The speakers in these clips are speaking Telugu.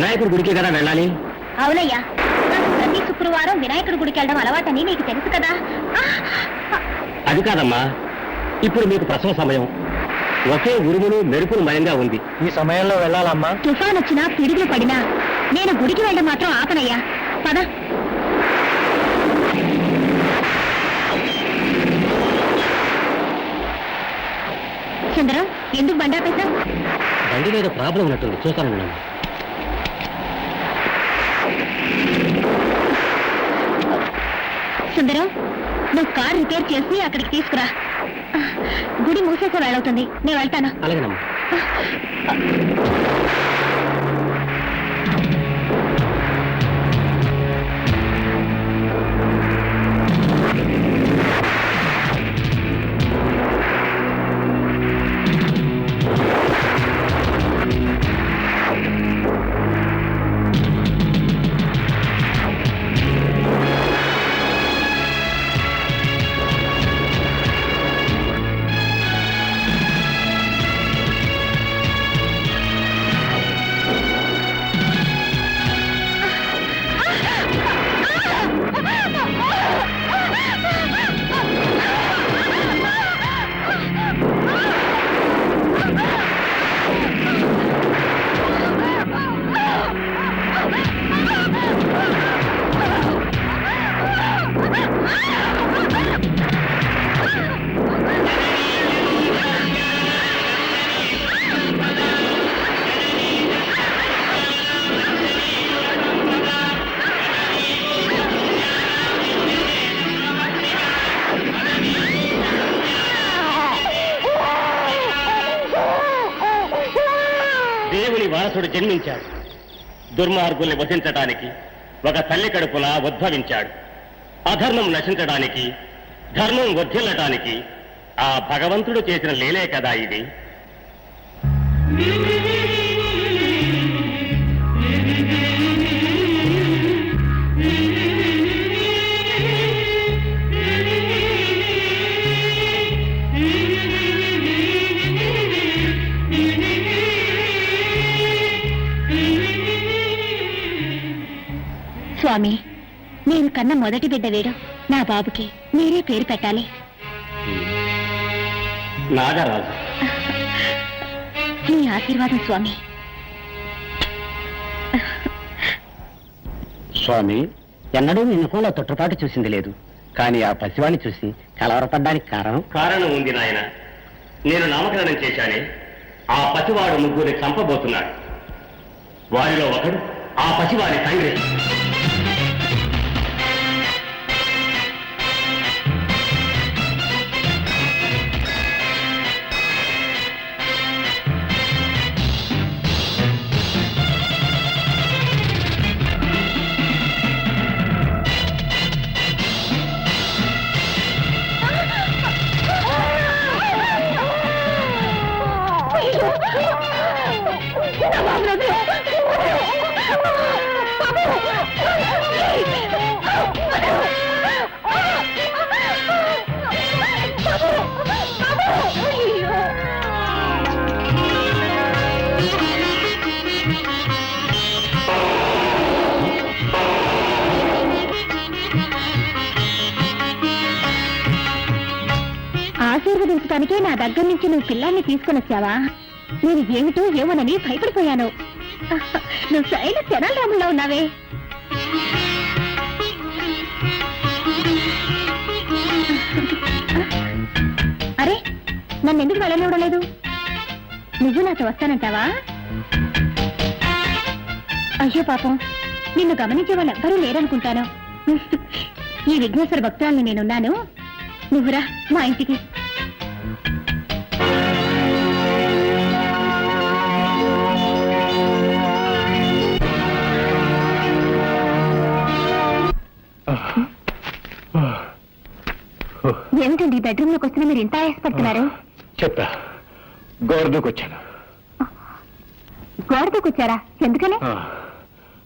వినాయకుడి గుడికి కదా వెళ్ళాలి. అవునయ్యా, నాకు ప్రతి శుక్రవారం వినాయకుడి గుడికి వెళ్ళడం అలవాటని నీకు తెలుసు కదా. అది కాదమ్మా, ఇప్పుడు మీకు ప్రసవ సమయం. ఒకే ఉరుములు మెరుపులు మయంగా ఉంది. ఈ సమయంలో వెళ్ళాలమ్మా. తుఫాన్ వచ్చినా పిడుగులు పడినా నేను గుడికి వెళ్ళడం మాత్రం ఆపనయ్యా. పద. చంద్ర, ఎందుకు బండి ఆపేశావు? బండి మీద ప్రాబ్లం ఉన్నట్టుంది, చూస్తాను. సుందరం, నువ్వు కార్ రిపేర్ చేసి అక్కడికి తీసుకురా. గుడి మూసేసే వేళవుతుంది, నేను వెళ్తాను. అలాగేనమ్మా. దేవుని వారసుడు జన్మించాడు. దుర్మార్గుల్ని వధించడానికి ఒక తల్లి కడుపున ఉద్భవించాడు. అధర్మం నశించడానికి, ధర్మం వర్ధిల్లటానికి ఆ భగవంతుడు చేసిన లీలే కదా ఇది. స్వామి, నేను కన్న మొదటి బిడ్డ వీడు. నా బాబుకి మీరే పేరు పెట్టాలి. నాగరాజు. మీ ఆశీర్వాదం స్వామి. స్వామి, ఎన్నడూ మీ ముఖంలో తొట్టుపాటు చూసింది లేదు. కానీ ఆ పసివాణ్ణి చూసి కలవరపడ్డానికి కారణం ఉంది నాయన. నేను నామకరణం చేశానే, ఆ పసివాడు ముగ్గురిని చంపబోతున్నాడు. వారిలో ఒకడు ఆ పసివాడి తండ్రి. ఆశీర్వదించడానికే నా దగ్గర నుంచి నువ్వు పిల్లాన్ని తీసుకుని వచ్చావా? నేను ఏమిటో ఏమోనని భయపడిపోయాను. నువ్వు శైల తెనాలిరాముల్లో ఉన్నావే. అరే, నన్ను ఎందుకు వెళ్ళనివ్వడం లేదు? నువ్వు నాతో వస్తానంటావా? అయ్యో పాపం, నిన్ను గమనించే వాళ్ళు ఎవ్వరూ లేరనుకుంటాను. ఈ విఘ్నేశ్వర భక్తురాల్ని నేనున్నాను, నువ్వురా మా ఇంటికి. ఏమిటండి బెడ్రూమ్ లోకి వచ్చినా మీరు ఇంత ఆయాసపడుతున్నారు? చెప్పా, గోరదూకొచ్చాను. గోరదూకొచ్చారా? ఎందుకని?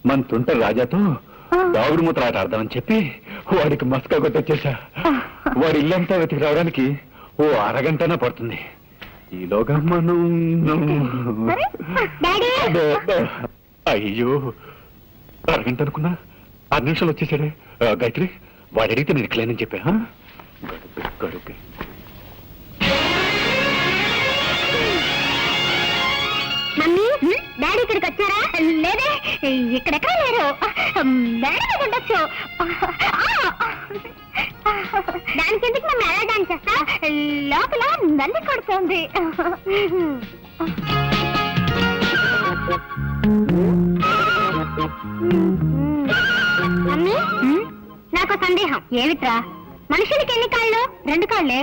మన తుంట రాజాతో దావుడు మూతలాట ఆడదామని చెప్పి వాడికి మస్కా కొట్టొచ్చేసా. వాడి ఇల్లంతా వెతికి రావడానికి ఓ అరగంటనా పడుతుంది. ఈలోగా మనం అయ్యో అరగంట అనుకున్నా 6 నిమిషాలు వచ్చేసాడే. గాయత్రి వాడు అడిగితే నేను ఇట్లేనని చెప్పా. గడుపే మమ్మీ డాడీ ఇక్కడికి వచ్చారా? లేదే, ఇక్కడెక్కడ లేరు. డాడీ ఉండొచ్చు. దానికి ఎందుకు మేము ఎలా డాన్స్ చేస్తా? లోపల నంది కొడుతుంది. మమ్మీ నాకు సందేహం. ఏమిట్రా? మనుషులకి ఎన్ని కాళ్ళు? 2 కాళ్ళే.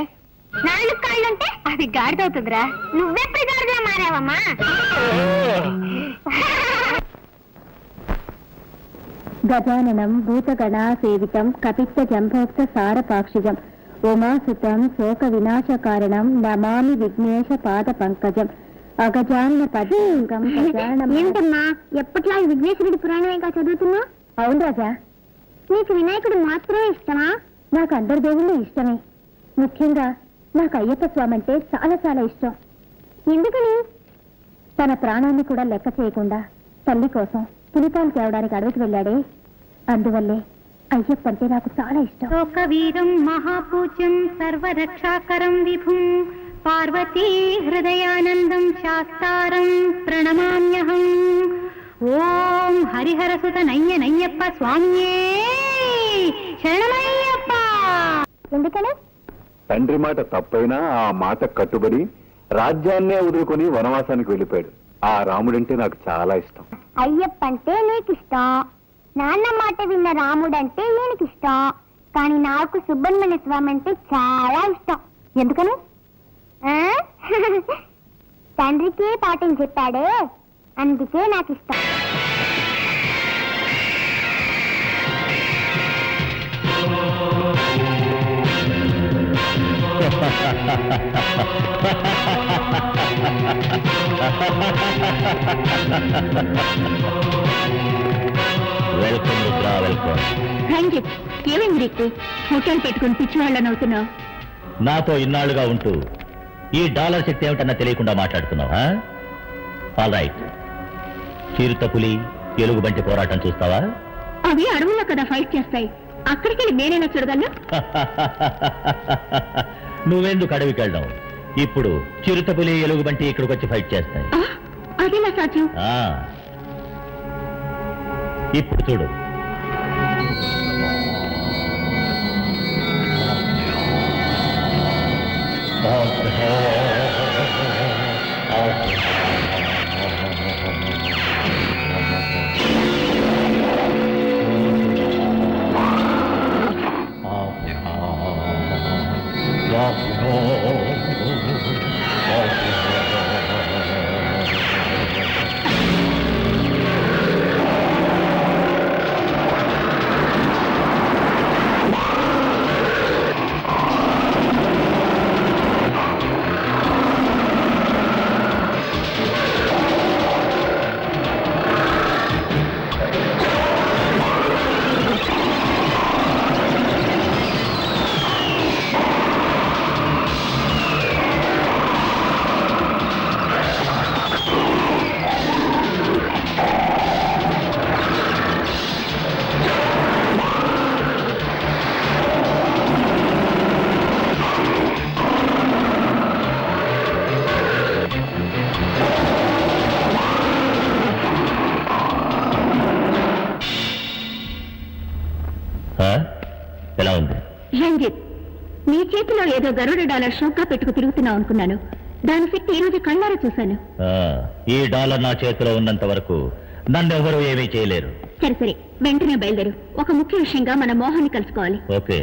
4 కాళ్ళుంటే అది గాడిదవుతుందిరా. నువ్వెప్పుడు గాడిదలా మారావమ్మా? గజాననం భూతగణా సేవితం కపిత్త జంభోక్త సారపాక్షిజం ఉమాసుతం శోక వినాశ కారణం నమామి విఘ్నేశ పాద పంకజం అగజాన పదం. ఏంటమ్మా ఎప్పట్లా ఈ విఘ్నేశ్వరుడి పురాణం ఇంకా చదువుతున్నా? అవును రాజా. నీకు వినాయకుడు మాత్రమే ఇష్టమా? నాకు అందరి దేవుళ్ళు ఇష్టమే. ముఖ్యంగా నాకు అయ్యప్ప స్వామి అంటే చాలా చాలా ఇష్టం. ఎందుకని? తన ప్రాణాన్ని కూడా లెక్క చేయకుండా తల్లి కోసం పులిపాలు తేవడానికి అడవికి వెళ్ళాడే, అందువల్లే అయ్యప్ప అంటే నాకు చాలా ఇష్టం. లోకవీరం మహాపూజ్యం సర్వరక్షాకరం విభుం పార్వతీ హృదయానందం శాస్తారం ప్రణమామ్యహం. ఓం హరిహరసుత నయ్యప్ప స్వామియే శరణమయ్యప్ప. ఎందుకని? తండ్రి మాట తప్పైనా ఆ మాట కట్టుబడి రాజ్యాన్నే వదులుకొని వనవాసానికి వెళ్ళిపోయాడు. ఆ రాముడంటే నాకు చాలా ఇష్టం. అయ్యప్ప అంటే నీకు ఇష్టం, నాన్న మాట విన్న రాముడంటే ఈయనకి ఇష్టం. కానీ నాకు సుబ్రహ్మణ్య స్వామి అంటే చాలా ఇష్టం. ఎందుకని? తండ్రికి పాఠం చెప్పాడే, అందుకే నాకు ఇష్టం. Welcome Rudra, welcome. రంజిత్, ఏమైంది నీకు? హోటల్ పెట్టుకుని పిచ్చివాళ్ళని అవుతున్నావు. నాతో ఇన్నాళ్లుగా ఉంటూ ఈ డాలర్ శక్తి ఏమిటన్నా తెలియకుండా మాట్లాడుతున్నావా? All right. చిరుతపులి ఎలుగుబంటి పోరాటం చూస్తావా? అవి అడవుల్లో కదా ఫైట్ చేస్తాయి, అక్కడికి వెళ్ళి నేనైనా చూడగలను. నువ్వెందుకు అడవికి వెళ్ళడం? ఇప్పుడు చిరుతపులి ఎలుగుబంటి ఇక్కడికి వచ్చి ఫైట్ చేస్తాయి. అదేలా సాధ్యం? ఇప్పుడు చూడు. ఎలా ఉంది? రంజిత్, నీ చేతిలో ఏదో గరుడ డాలర్ షోక్గా పెట్టుకు తిరుగుతున్నావు అనుకున్నాను. దాని శక్తి ఈ రోజు కళ్ళారా చూశాను. ఈ డాలర్ నా చేతిలో ఉన్నంత వరకు నన్నెవరూ ఏమీ చేయలేరు. సరే సరే, వెంటనే బయలుదేరు. ఒక ముఖ్య విషయంగా మన మోహన్ని కలుసుకోవాలి. Okay.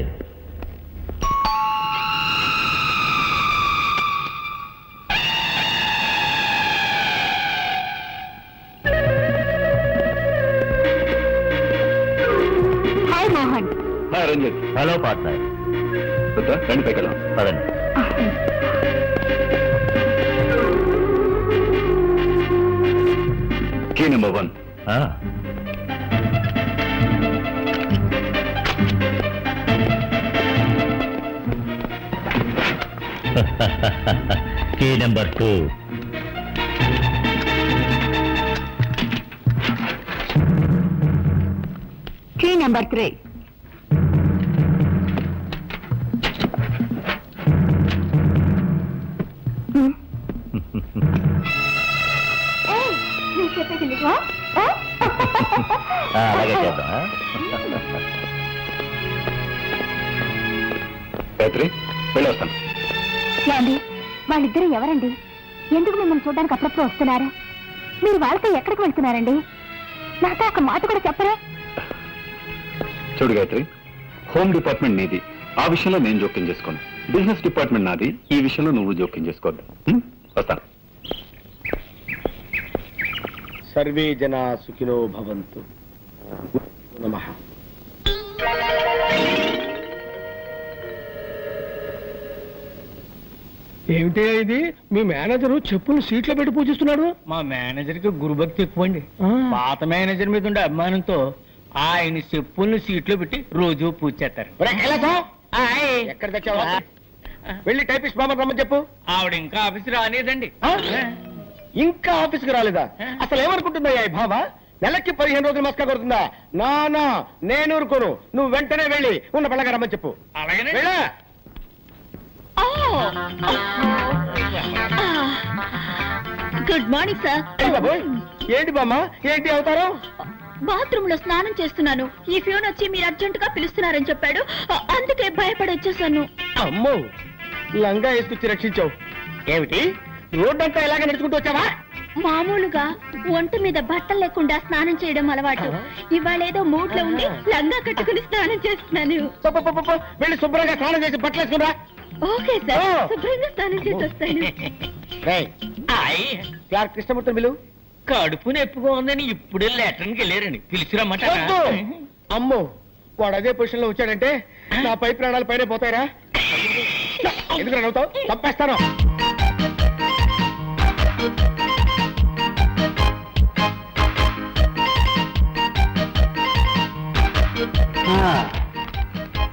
Hi Mohan. Hi Ranjit. Hello partner. రండి పైకెళ్ళాం. పదండి. Key number 1. Key number 2. Key number 3. చెప్పేది నిజమా? అలాగే చేద్దాం. గాయత్రి వెళ్ళొస్తాను. ఏమండి, వాళ్ళిద్దరూ ఎవరండి? ఎందుకు మిమ్మల్ని చూడడానికి అప్పుడప్పుడు వస్తున్నారు? మీరు వాళ్ళతో ఎక్కడికి వెళ్తున్నారండి? నాతో ఒక మాట కూడా చెప్పరా? చూడు గాయత్రి, హోమ్ డిపార్ట్మెంట్ నీది, ఆ విషయంలో నేను జోక్యం చేసుకోను. బిజినెస్ డిపార్ట్మెంట్ నాది, ఈ విషయంలో నువ్వు జోక్యం చేసుకోవద్దు. వస్తాను. సర్వే జనా సుఖినో భవంతు. నమః. ఏమిటి ఇది? మీ మేనేజరు చెప్పులు సీట్లో పెట్టి పూజిస్తున్నాడు. మా మేనేజర్ కి గురుభక్తి ఎక్కువ అండి. ఆ. పాత మేనేజర్ మీద ఉండే అభిమానంతో ఆయన చెప్పుల్ని సీట్లో పెట్టి రోజు పూజ చేస్తారు. ఎక్కడ తెచ్చావా? వెళ్ళి టైపిస్ట్ మామ రమ్మని చెప్పు. ఆవిడ ఇంకా ఆఫీస్ రాలేదండి. ఇంకా ఆఫీస్కి రాలేదా? అసలు ఏమనుకుంటుందా ఈ భావ? నెలకి 15 రోజులు మస్కా కొడుతుందా? నా నేను ఊరుకోను. నువ్వు వెంటనే వెళ్ళి ఉన్న పిల్లగా రమ్మని చెప్పు. అలాగనే వెళ్ళా. Good morning sir. ఏంటి బాబోయ్? ఏంటి బామ్మ? ఏంటి అవుతారు? బాత్రూమ్ లో స్నానం చేస్తున్నాను. ఈ ఫోన్ వచ్చి మీరు అర్జెంట్ గా పిలుస్తున్నారని చెప్పాడు. అందుకే భయపడి వచ్చేసాను. అమ్మో, లంగా వేసుకొచ్చి రక్షించావు. ఏమిటి రోడ్డంతా ఇలాగ నడుచుకుంటూ వచ్చావా? మామూలుగా ఒంటి మీద బట్టలు లేకుండా స్నానం చేయడం అలవాటు. ఇవాళ ఏదో మూడ్ లో ఉండి లంగా కట్టుకుని స్నానం చేస్తున్నాను. వెళ్ళి శుభ్రంగా స్నానం చేసి బట్టలు వేసుకురా. ఓకే సార్, శుభ్రంగా స్నానం చేసి వస్తాను. క్లార్క్ కృష్ణమూర్తి బిలు. కడుపు నొప్పిగా ఉందని ఇప్పుడే లెటర్కి వెళ్ళారండి. పిలిచిరమ్మాట. అమ్మో, వాడు అదే పొజిషన్ లో వచ్చాడంటే నా పై ప్రాణాలు పైన పోతాయిరా. ఎందుకు నవ్వుతావు? తప్పేస్తాను.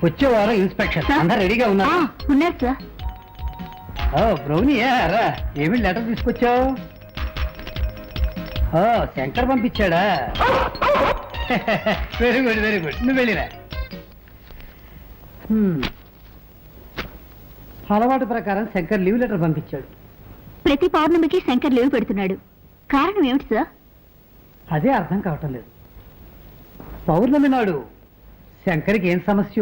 వచ్చే వారం ఇన్స్పెక్షన్ అందరు రెడీగా ఉన్నారు. ఉన్నారు సార్. బ్రౌనీ రా, ఏమి లెటర్ తీసుకొచ్చావు? శంకర్ పంపించాడా? Very good very good. నువ్వు వెళ్ళిరా. అలవాటు ప్రకారం శంకర్ లీవ్ లెటర్ పంపించాడు. ప్రతి పౌర్ణమికి శంకర్ లీవ్ పెడుతున్నాడు. కారణం ఏమిటి సార్? అదే అర్థం కావటం లేదు. పౌర్ణమి నాడు శంకర్కి ఏం సమస్య?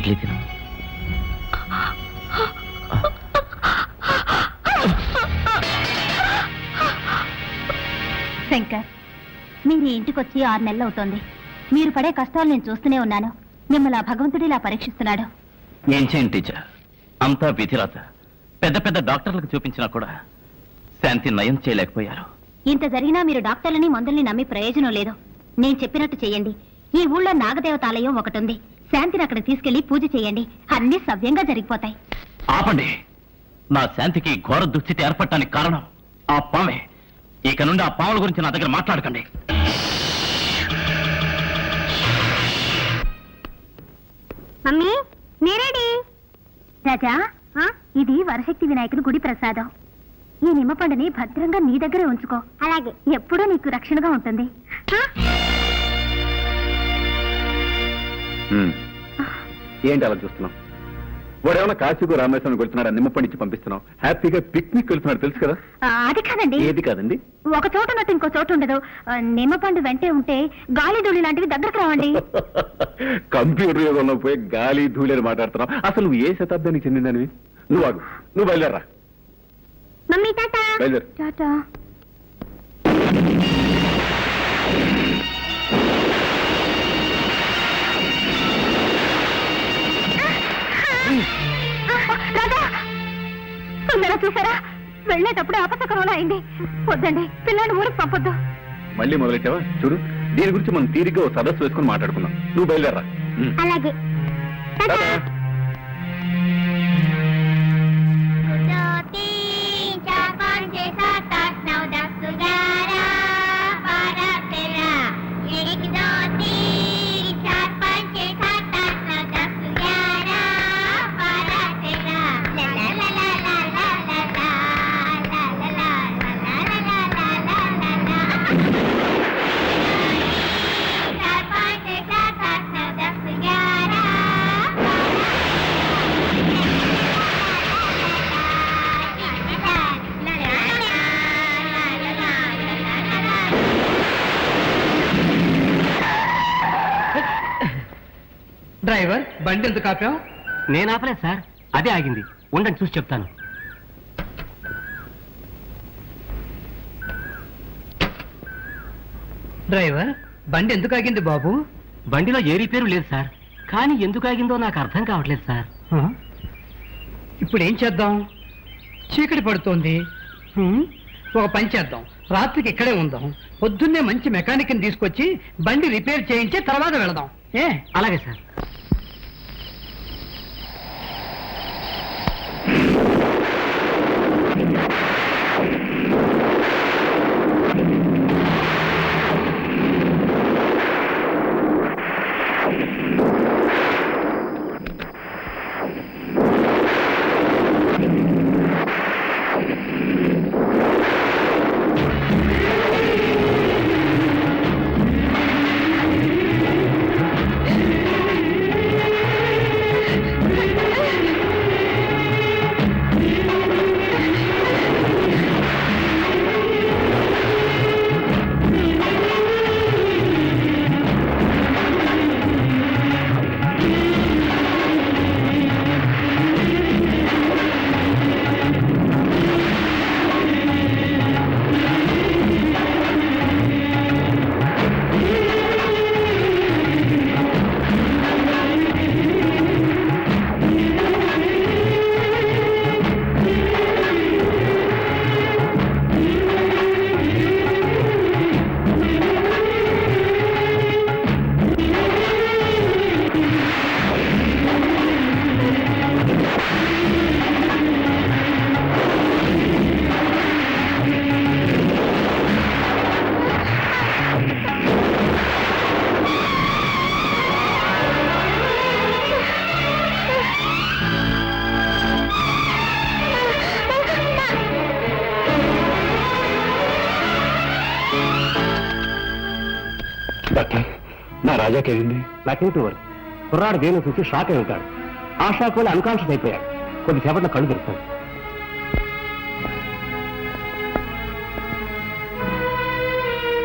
ఇడ్లీ తిను. శంకర్, మీరు ఈ ఇంటికి వచ్చి 6 నెలలు అవుతోంది. మీరు పడే కష్టాలు నేను చూస్తూనే ఉన్నాను. మిమ్మల్ని ఆ భగవంతుడు ఇలా పరీక్షిస్తున్నాడు. ఏం చేయండి టీచర్, అంతా విధిరాత. పెద్ద పెద్ద డాక్టర్లకు చూపించినా కూడా శాంతి నయం చేయలేకపోయారు. ఇంత జరిగినా మీరు డాక్టర్లని మందుల్ని నమ్మి ప్రయోజనం లేదు. నేను చెప్పినట్టు చేయండి. ఈ ఊళ్ళో నాగదేవత ఆలయం ఒకటి ఉంది. శాంతిని అక్కడ తీసుకెళ్లి పూజ చేయండి. అన్ని సవ్యంగా జరిగిపోతాయి. ఆపండి. నా శాంతికి ఘోర దుస్థితి ఏర్పడటానికి కారణం ఆ పామే. ఇక నుండి ఆ పాముల గురించి నా దగ్గర మాట్లాడకండి. మమ్మీ, నేరేడి రాజా, ఇది వరశక్తి వినాయకుడి గుడి ప్రసాదం. ఈ నిమ్మపండుని భద్రంగా నీ దగ్గరే ఉంచుకో. అలాగే, ఎప్పుడూ నీకు రక్షణగా ఉంటుంది. ఏంటి అలా చూస్తున్నాం? వాడు ఏమైనా కాశీకు రామేశ్వరం వెళ్తున్నాడు, నిమ్మపండిచ్చి పంపిస్తున్నాం. హ్యాపీగా పిక్నిక్ వెళ్తున్నాడు, తెలుసు కదా. అది కాదండి. ఏది కాదండి? ఒక చోట ఉన్నట్టు ఇంకో చోటు ఉండదు. నిమ్మపండు వెంటే ఉంటే గాలి ధూళి లాంటివి దగ్గరకు రావండి. కంప్యూటర్ యుగంలో పోయి గాలి ధూళి అని మాట్లాడుతున్నావు. అసలు నువ్వు ఏ శతాబ్దానికి చెందిందనివి? నువ్వు ఆగు, నువ్వు బయలుదేరా. Mummy tata. బయలుదేరు. టాటా. పిల్లలు చూసారా? వెళ్ళేటప్పుడు అపశకరంలో అయింది. వద్దండి, పిల్లాన్ని ఊరికి పంపొద్దు. మళ్ళీ మొదలెట్టావా? చూడు, దీని గురించి మనం తీరిగ్గా ఓ సదస్సు వేసుకుని మాట్లాడుకుందాం. నువ్వు బయలుదేరా. అలాగే. డ్రైవర్, బండి ఎందుకు ఆపావు? నేను ఆపలేదు సార్, అదే ఆగింది. ఉండండి, చూసి చెప్తాను. డ్రైవర్, బండి ఎందుకు ఆగింది బాబు? బండిలో ఏ రిపేరు లేదు సార్, కానీ ఎందుకు ఆగిందో నాకు అర్థం కావట్లేదు సార్. ఇప్పుడు ఏం చేద్దాం? చీకటి పడుతోంది. ఒక పని చేద్దాం, రాత్రికి ఇక్కడే ఉందాం. పొద్దున్నే మంచి మెకానిక్ని తీసుకొచ్చి బండి రిపేర్ చేయించి తర్వాత వెళదాం. అలాగే సార్. డాక్టర్, నా రాజాకేమింది? నాకేమిటి వారు కుర్రాడు దేని చూసి షాక్ అయి ఉంటాడు. ఆ షాక్ వల్ల అన్కాన్షియస్ అయిపోయాడు. కొద్దిసేపట్లో కళ్ళు తెరుస్తాడు.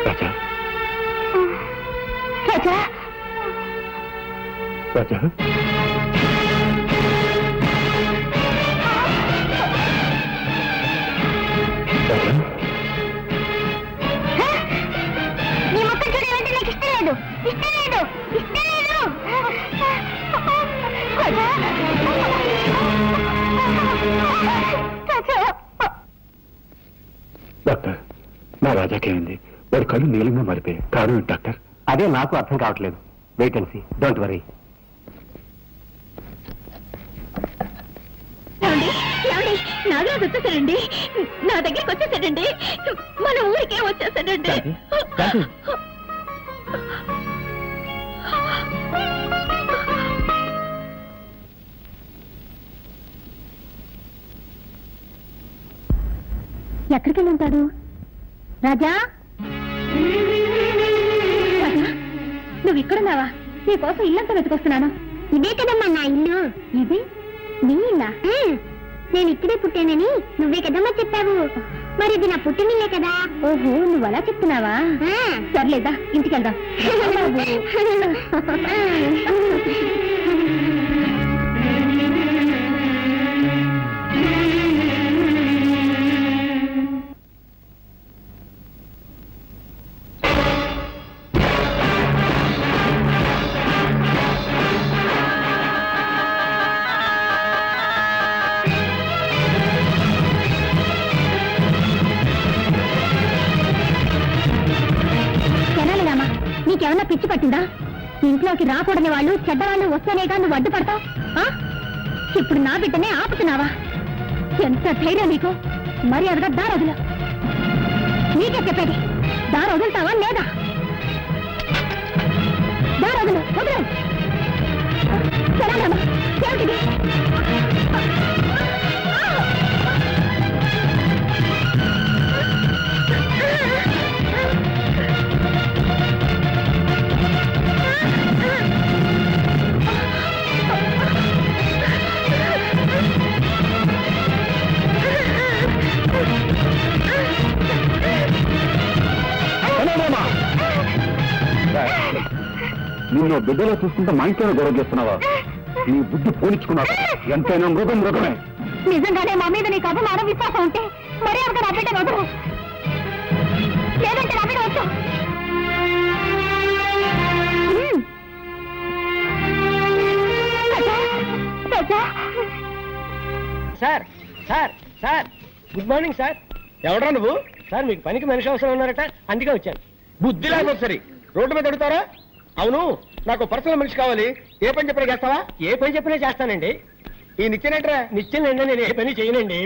రాజా, రాజా, రాజా, డాక్టర్, నా రాజాకేమైంది? వాడి కళ్ళు నీలంగా మారిపోయాయి. కారణం ఏంటి డాక్టర్? అదే నాకు అర్థం కావట్లేదు. Wait and see, don't worry. Nagaraju వచ్చేసాడండి, నా దగ్గరికి వచ్చేసాడండి, మన ఊరికే వచ్చేసాడండి. ఎక్కడికి వెళ్ళి ఉంటాడు? రాజా, నువ్వు ఇక్కడున్నావా? నీకోసం ఇల్లంతా వెతుకొస్తున్నాను. ఇదే కదమ్మా నా ఇల్లు. ఇది నీ ఇల్లా? నేను ఇక్కడే పుట్టానని నువ్వే కదమ్మా చెప్పావు. మరి ఇది నా పుట్టినిల్లే కదా. ఓహో, నువ్వు అలా చెప్తున్నావా? సర్లేదా, ఇంటికి వెళ్దాం. నీకేమన్నా పిచ్చి పట్టిందా? ఇంట్లోకి రాకూడని వాళ్ళు, చెడ్డవాళ్ళు వస్తేనేగా నువ్వు అడ్డుపడతావు. ఇప్పుడు నా బిడ్డనే ఆపుతున్నావా? ఎంత ధైర్యం నీకు? మర్యాదగా దారొదులు. నీకే చెప్పేది, దారొదులుతావా లేదా? దారొదులు, వదులు. సరేనమ్మా, ఏమిటిది? నిన్ను బిడ్డలో చూసుకుంటే మా ఇంట్లోనే గొడవ చేస్తున్నావా? నీ బుద్ధి పోనిచ్చుకున్నావు. ఎంతైనా మృగం మృగమే. నిజంగానే మా మీద నీకు అభిమానం, విశ్వాసం ఉంటే మరీ అంత నా బిడ్డ వదరు, లేదంటే నా బిడ్డ వచ్చు. Sir sir sir, good morning sir. ఎవడ్రా నువ్వు? సార్, మీకు పనికి మనిషి అవసరం ఉన్నారట, అందుకే వచ్చాను. బుద్ధి లేకపోతే సరే రోడ్డు మీద అడుగుతారా? అవును, నాకు పర్సనల్ మనిషి కావాలి. ఏ పని చెప్పినా చేస్తావా? ఏ పని చెప్పినా చేస్తానండి. ఈ నిత్యనేట్రా? నిత్యం నేను ఏ పని చేయనండి.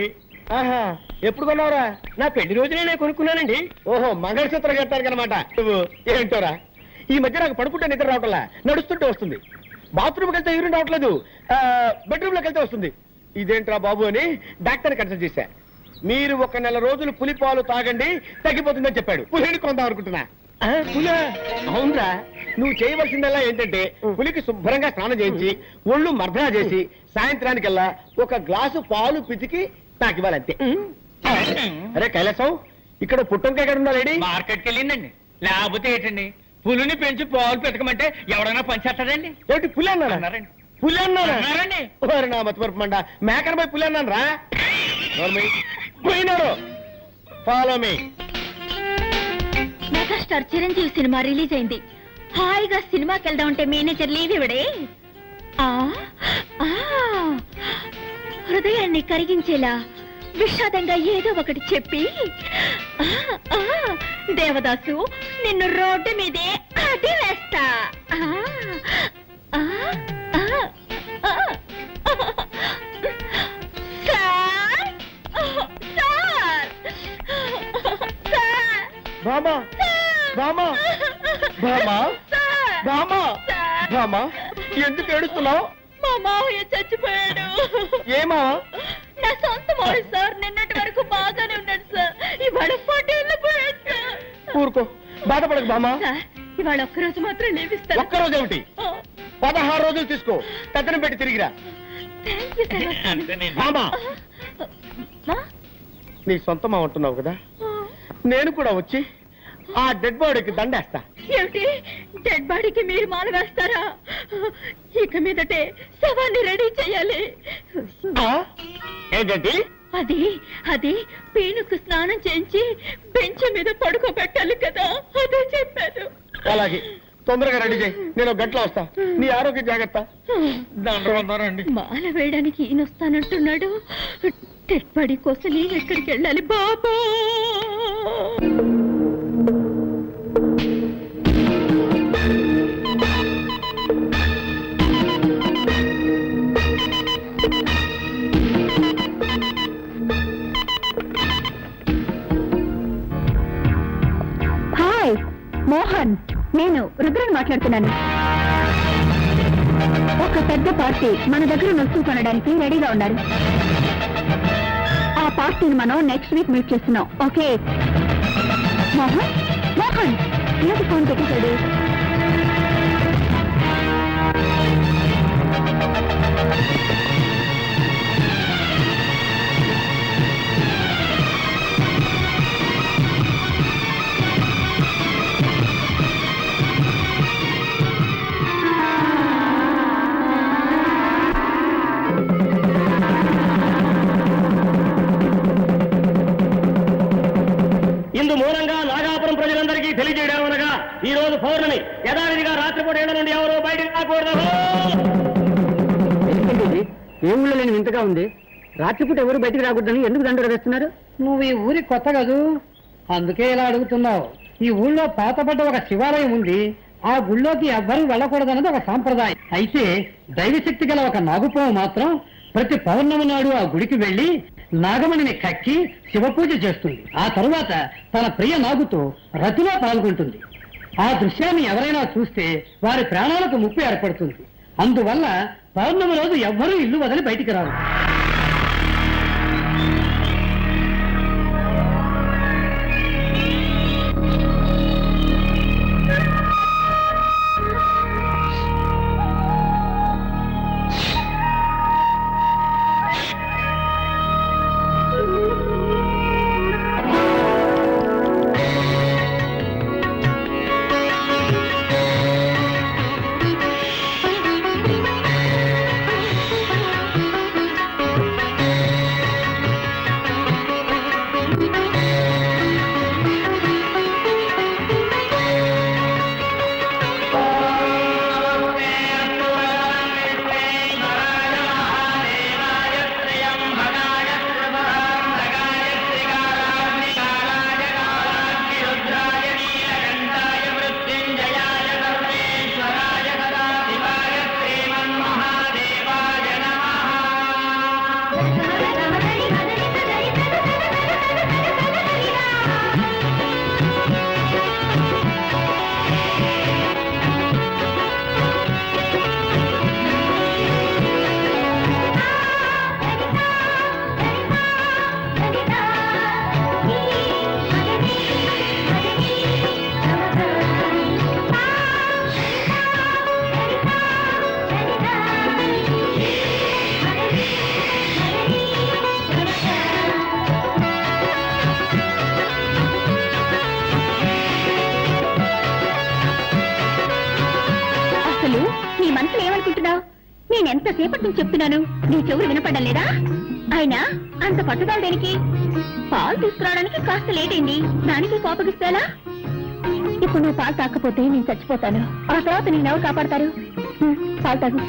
ఆహా, ఎప్పుడు కొన్నావురా? నా పెళ్లి రోజునే నేను కొనుక్కున్నానండి. ఓహో, మంగళసూత్రం కట్టాను అనమాట. నువ్వు ఏంటోరా, ఈ మధ్య నాకు పడుకుంటే నిద్ర రావట్లా, నడుస్తుంటే వస్తుంది. బాత్రూమ్కి వెళ్తే యూరిన్ రావట్లేదు, బెడ్రూమ్లోకి వెళ్తే వస్తుంది. ఇదేంట్రా బాబు అని డాక్టర్ని కన్సల్ట్ చేశా. మీరు 1 నెల రోజులు పులిపాలు తాగండి, తగ్గిపోతుందని చెప్పాడు. పులిని కొందాం అనుకుంటున్నా. పులా? అవునరా, నువ్వు చేయవలసిందల్లా ఏంటంటే పులికి శుభ్రంగా స్నానం చేయించి ఒళ్ళు మర్దనా చేసి సాయంత్రానికల్లా 1 గ్లాసు పాలు పితికి తాకివ్వాలంతే. అరే కైలాసం, ఇక్కడ పుట్టంకాయ ఎక్కడ ఉన్నా లేడీ? మార్కెట్కి వెళ్ళిందండి. లేకపోతే ఏంటండి, పులిని పెంచి పాలు పెట్టకమంటే ఎవడైనా పనిచేస్తాడండి? ఏమిటి పులి అన్నారా? పులి అన్నారండి. నా మతిమరుపు మండ, మేకన పోయి పులి అన్నాను రా. పోయినారు. Follow me. Megastar Chiranjeevi cinema release అయింది. హాయిగా సినిమాకి వెళ్దాం అంటే మేనేజర్ లీవ్ ఇవ్వడే. హృదయాన్ని కరిగించేలా విషాదంగా ఏదో ఒకటి చెప్పి, దేవదాసు నిన్ను రోడ్డు మీదే అడి వేస్తా. బామా బామా బామా బామా బామా, ఎందుకు ఏడుస్తున్నావు? మా మావయ్య చచ్చిపోయాడు. ఏమా? నా సొంత మావయ్య సార్. నిన్నటి వరకు బాగానే ఉన్నాడు సార్, ఇవాళ పటేళ్ళు పోయాడు సార్. ఊరుకో, బాధపడకు బామా. సార్, ఇవాళ ఒక్కరోజు మాత్రం లేవిస్తాను. ఒక్కరోజు ఏమిటి? 16 రోజులు తీసుకో, పెద్దను పెట్టి తిరిగిరా. బామా, నీ సొంతమా ఉంటున్నావు కదా, నేను కూడా వచ్చి ఆ డెడ్ బాడీకి దండేస్తా. ఏమిటి, డెడ్ బాడీకి మీరు మాల వేస్తారా? ఇక మీదటే శవాన్ని రెడీ చేయాలి. ఏంటంటే అది అది పీనుకు స్నానం చేయించి బెంచ్ మీద పడుకోబెట్టాలి కదా, అదే చెప్పాను. అలాగే తొందరగా రెడీ చేయి, నేను ఒక గంటలో వస్తా. నీ ఆరోగ్య జాగ్రత్త. దండవందనండి. మాల వేయడానికి ఈయన వస్తానంటున్నాడు. తెప్పడి కోసం నేను ఎక్కడికి వెళ్ళాలి బాబా? హాయ్ మోహన్, నేను రుద్రని మాట్లాడుతున్నాను. ఒక పెద్ద పార్టీ మన దగ్గర వస్తువు కొనడానికి రెడీగా ఉన్నారు. ఆ పార్టీని మనం నెక్స్ట్ వీక్ మీట్ చేస్తున్నాం. ఓకే మోహన్? మోహన్ ఏంటి ఫోన్ పెట్టేశాడు? ఇందు మూలంగా నాగాపురం ప్రజలందరికీ తెలియజేయడమనగా ఈ రోజు పౌర్ణమి. యథావిధిగా రాత్రిపూట ఇళ్ల నుండి ఎవరో బయటకు రాకూడదు. ఏ ఊళ్ళో లేని వింతగా ఉంది. రాత్రిపూట ఎవరు బయటికి రాకూడదని ఎందుకు దండలు వేస్తున్నారు? నువ్వు ఈ ఊరి కొత్త కదూ, అందుకే ఇలా అడుగుతున్నావు. ఈ ఊళ్ళో పాతపడ్డ ఒక శివాలయం ఉంది. ఆ గుళ్ళోకి ఎవ్వరూ వెళ్ళకూడదన్నది ఒక సాంప్రదాయం. అయితే దైవశక్తి గల ఒక నాగుపాము మాత్రం ప్రతి పౌర్ణమి నాడు ఆ గుడికి వెళ్లి నాగమణిని కక్కి శివపూజ చేస్తుంది. ఆ తరువాత తన ప్రియ నాగుతో రతిలో పాల్గొంటుంది. ఆ దృశ్యాన్ని ఎవరైనా చూస్తే వారి ప్రాణాలకు ముప్పు ఏర్పడుతుంది. అందువల్ల పౌర్ణమి రోజు ఎవ్వరూ ఇల్లు వదిలి బయటికి రారు. నేనెంతసేపటి నుంచి చెప్తున్నాను, నీ చెవులు వినపడడం లేదా? ఆయన అంత పట్టుదల దేనికి? పాలు తీసుకురావడానికి కాస్త లేట్ అయింది, దానికి కోపగిస్తాలా? ఇప్పుడు నువ్వు పాలు తాకపోతే నేను చచ్చిపోతాను. ఆ తర్వాత నేను ఎవరు కాపాడతారు? పాలు తాగు.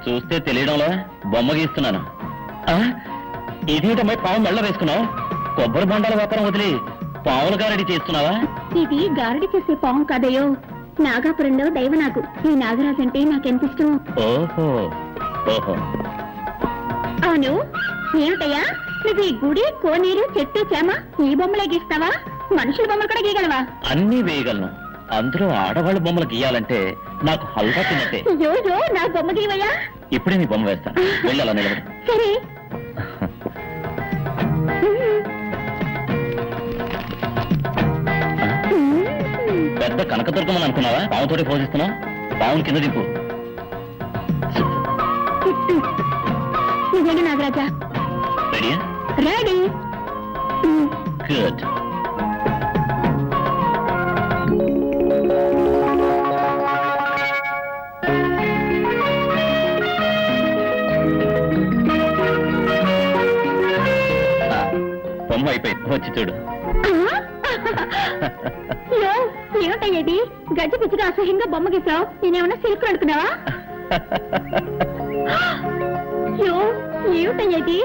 చూస్తే తెలియడంలో బొమ్మ గీస్తున్నాను. ఇదేంటమ్మాయి పాము మెళ్ళ వేసుకున్నావు? కొబ్బరి బొండాల వ్యాపారం వదిలి పావుల గారడి చేస్తున్నావా? ఇది గారడి చేసే పాము కాదయ్యో, నాగాపురంలో దైవనాగు. ఈ నాగరాజు అంటే నాకెంత ఇష్టమో. ఓహో ఓహో. అవును, ఏమిటయ్యా నువ్వు ఈ గుడి, కోనేరు, చెట్టు, చేమ ఈ బొమ్మలే గీస్తావా? మనుషుల బొమ్మలు కూడా గీయగలవా? అన్నీ వేయగలను. అందులో ఆడవాళ్ళ బొమ్మలు గీయాలంటే నాకు హల్వా తిన్నట్టే. నా బొమ్మ గీవయ్యా. ఇప్పుడే నీ బొమ్మ వేస్తాను, వెళ్ళాలా నిలబడి. సరే. పెద్ద కనకదుర్గమని అనుకున్నావా? పావుతోటి పోషిస్తున్నావు. పావుని కింద దింపు. నిజంగా నాగరాజా రెడీయా? రెడీ. గుడ్. బొమ్మ అయిపోయింది. వచ్చి చూడు. ఏమిటయ్యేది గడ్డి పిచ్చిగా అసహ్యంగా బొమ్మ గీసావు? నేనేమన్నా సిల్క్ అనుకున్నావా? ఏమిటయ్యేది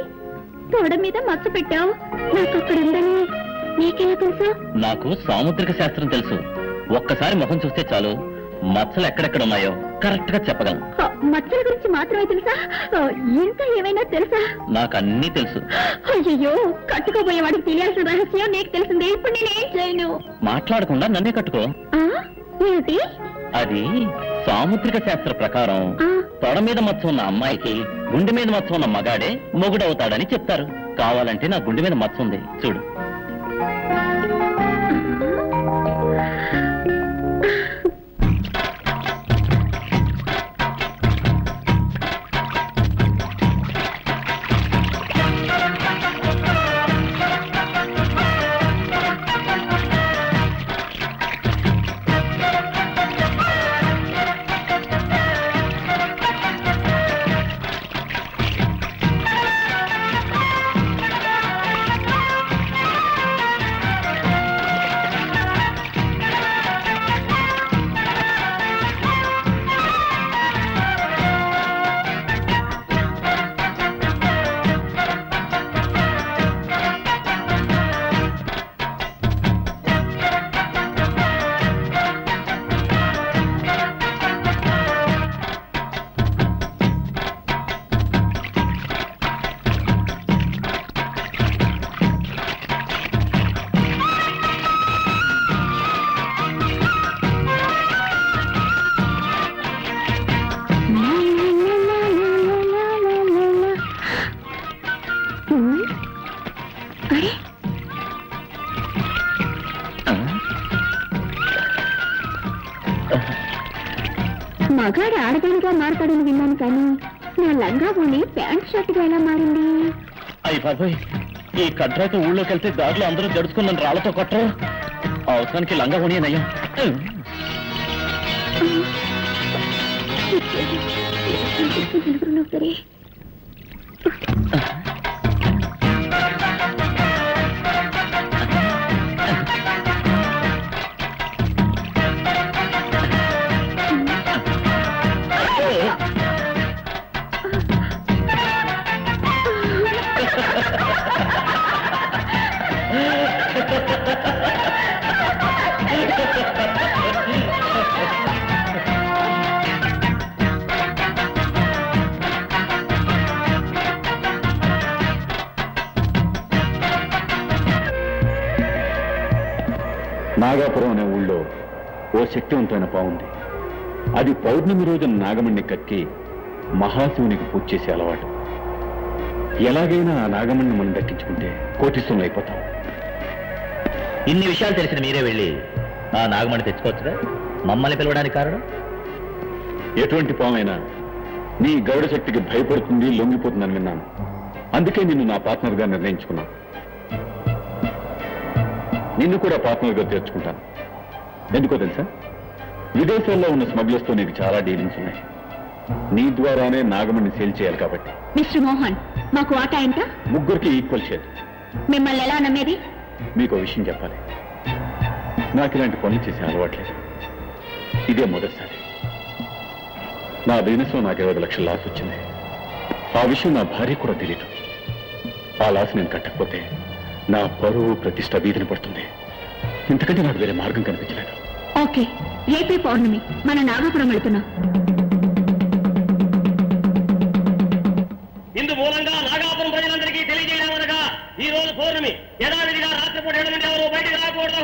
తోడ మీద మచ్చ పెట్టావు? నాకు అక్కడ ఉందని నీకెలా తెలుసు? నాకు సాముద్రిక శాస్త్రం తెలుసు. ఒక్కసారి ముఖం చూస్తే చాలు మచ్చలు ఎక్కడెక్కడ ఉన్నాయో కరెక్ట్ గా చెప్పగలను. మచ్చల గురించి మాత్రమే తెలుసా? ఇంకా ఏమైనా తెలుసా? నాకు అన్నీ తెలుసు. అయ్యో కట్టుకోబోయే వాడికి తెలియాల్సిన రహస్యం నీకు తెలిసిందే. ఇప్పుడు నేనేం చేయను? మాట్లాడకుండా నన్నే కట్టుకో. ఏమిటి అది? సాముద్రిక శాస్త్ర ప్రకారం తొడ మీద మచ్చ ఉన్న అమ్మాయికి గుండె మీద మచ్చ ఉన్న మగాడే మొగుడవుతాడని చెప్తారు. కావాలంటే నా గుండె మీద మచ్చ ఉంది చూడు. మగాడు ఆడదానిగా మారతాడని విన్నాను, కానీ నా లంగా పోని ప్యాంట్ షర్ట్గా ఎలా మారింది? అయ్యి బాబాయ్, ఈ కట్రాకి ఊళ్ళోకి వెళ్తే దారిలో అందరూ జడుచుకుని నన్ను రాళ్లతో కొట్టరు. అవసరానికి లంగా పోనీ నయ్యా. సరే నాగాపురం అనే ఊళ్ళో ఓ శక్తివంతమైన పావుంది. అది పౌర్ణమి రోజున నాగమణ్ణి కక్కి మహాశివునికి పూజ చేసే అలవాటు. ఎలాగైనా ఆ నాగమణ్ణి మనం దక్కించుకుంటే కోటీశ్వరులు అయిపోతాం. ఇన్ని విషయాలు తెలిసిన మీరే వెళ్ళి ఆ నాగమణి తెచ్చుకోవచ్చుగా. మమ్మల్ని పిలవడానికి కారణం? ఎటువంటి పామైనా నీ గరుడ శక్తికి భయపడుతుంది, లొంగిపోతుందని విన్నాను. అందుకే నిన్ను నా పార్ట్నర్గా నిర్ణయించుకున్నాను. నిన్ను కూడా పార్ట్నర్గా చేర్చుకుంటాను. ఎందుకో తెలుసా? విదేశాల్లో ఉన్న స్మగ్లర్స్తో నీకు చాలా డీలింగ్స్ ఉన్నాయి. నీ ద్వారానే నాగమణ్ణి సేల్ చేయాలి కాబట్టి. మిస్టర్ మోహన్, మాకు వాటా ఎంత? ముగ్గురికి ఈక్వల్ షేర్. మిమ్మల్ని ఎలా నమ్మేది? మీకు విషయం చెప్పాలి. నాకు ఇలాంటి పనులు చేసే అలవాట్లేదు. ఇదే మొదటిసారి. నా బిజినెస్లో నాకు 20 లక్షల లాస్ వచ్చింది. ఆ విషయం నా భార్య కూడా తెలియదు. ఆ లాస్ నేను కట్టకపోతే నా పరువు ప్రతిష్ట వీధిని పడుతుంది. ఇంతకంటే నాకు వేరే మార్గం కనిపించలేదు. ఓకే, రేపే పౌర్ణమి, మన నాగపురం వెళుతున్నాం. ఇందు మూలంగా నాగాపురం ప్రజలందరికీ తెలియజేయడమనగా ఈ రోజు పౌర్ణమి. యథావిధిగా రాత్రిపూట 7 నుండి ఎవరు బయటకు రాకూడదు.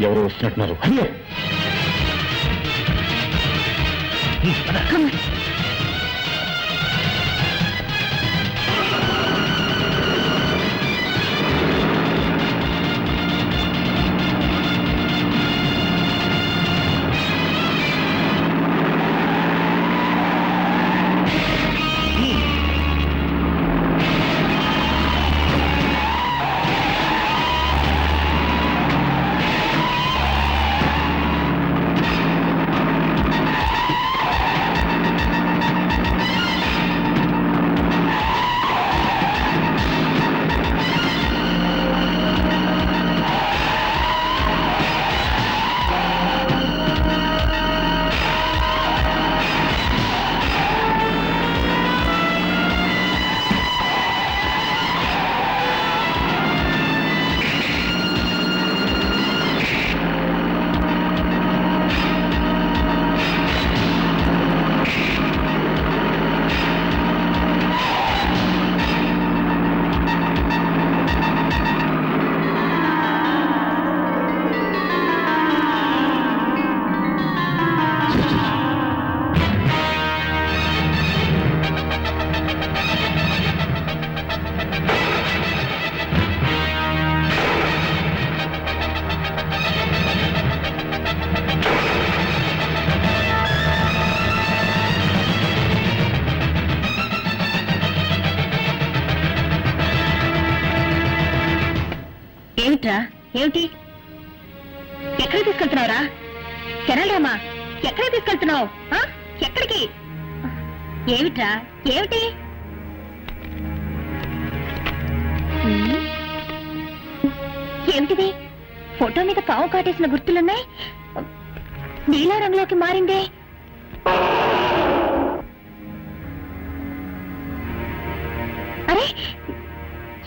ఎవరు వస్తున్నట్టున్నారు అయ్యో ఏమిట్రా ఏమిటి ఎక్కడ తీసుకెళ్తున్నావురా శరణరామా ఎక్కడ తీసుకెళ్తున్నావు ఎక్కడికి ఏమిట్రా ఏమిటి ఏమిటిది ఫోటో మీద పావు కాటేసిన గుర్తులున్నాయి నీలా రంగులోకి మారిందే అరే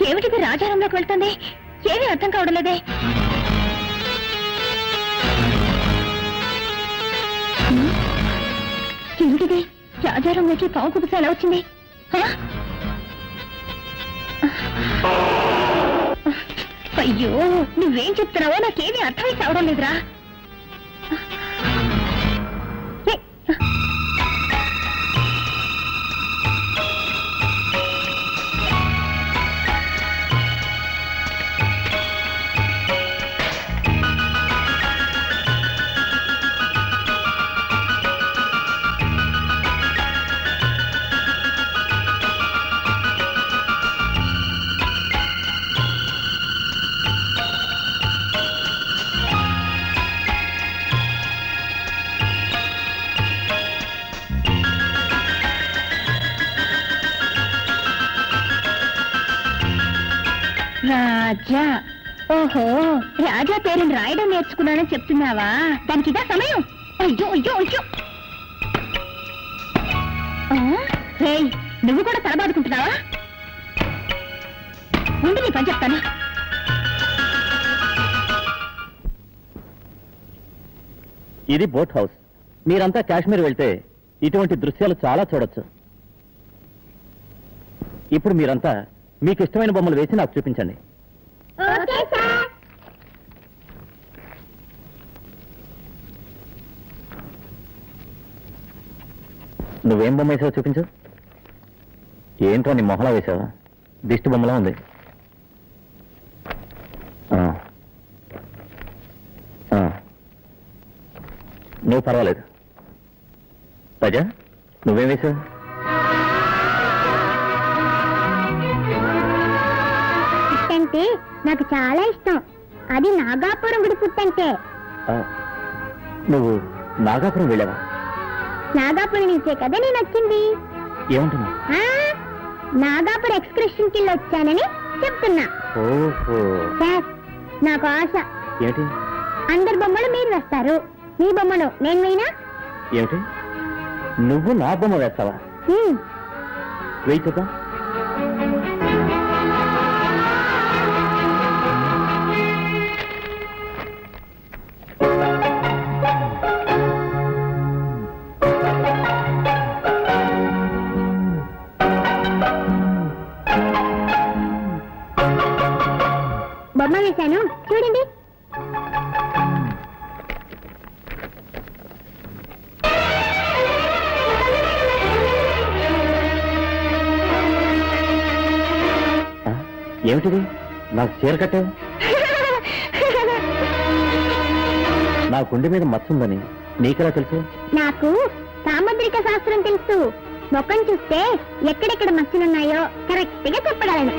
ఏమిటిది రాజారంలోకి వెళ్తుంది ఏమీ అర్థం కావడం లేదే ఏమిటిది రాజారంలోకి పావు కుబుస ఎలా వచ్చింది అయ్యో నువ్వేం చెప్తున్నావో నాకేమీ అర్థమై కావడం లేదురా రాజా ఓహో రాజా పేరుని రాయడం నేర్చుకున్నానని చెప్తున్నావా దానికి ఇదా సమయం అయ్యో అయ్యో అయ్యో రేయ్ నువ్వు కూడా తలబాదుకుంటున్నావా ఉండి నీ పని చెప్తాను ఇది బోట్ హౌస్ మీరంతా కాశ్మీర్ వెళ్తే ఇటువంటి దృశ్యాలు చాలా చూడొచ్చు ఇప్పుడు మీరంతా మీకు ఇష్టమైన బొమ్మలు వేసి నాకు చూపించండి నువ్వేం బొమ్మ వేసావో చూపించు ఏంటో నీ మొహలా వేసావా దిష్టి బొమ్మలా ఉంది నువ్వు పర్వాలేదు రాజా నువ్వేం వేసావు పుట్టంటే నాకు చాలా ఇష్టం అది నాగాపురం గుడి పుట్టంటే నువ్వు నాగాపురం వెళ్ళావా నాగాపురం నుంచే కదా నేను వచ్చింది ఏమంటున్నా నాగాపురం ఎక్స్కర్షన్ కి వచ్చానని చెప్తున్నా ఓహో సార్ నాకు ఆశ ఏమిటి అందరి బొమ్మలు మీరు వేస్తారు మీ బొమ్మను నేను వేయినా ఏమిటి నువ్వు నా బొమ్మ వేస్తావా వేయి చూద్దాం ఏమిటిది నాకు చీర కట్టావు? నా గుండె మీద మచ్చుందని నీకెలా తెలుసు? నాకు సాముద్రిక శాస్త్రం తెలుసు. మొక్కను చూస్తే ఎక్కడెక్కడ మచ్చలున్నాయో కరెక్ట్ గా చెప్పగలను.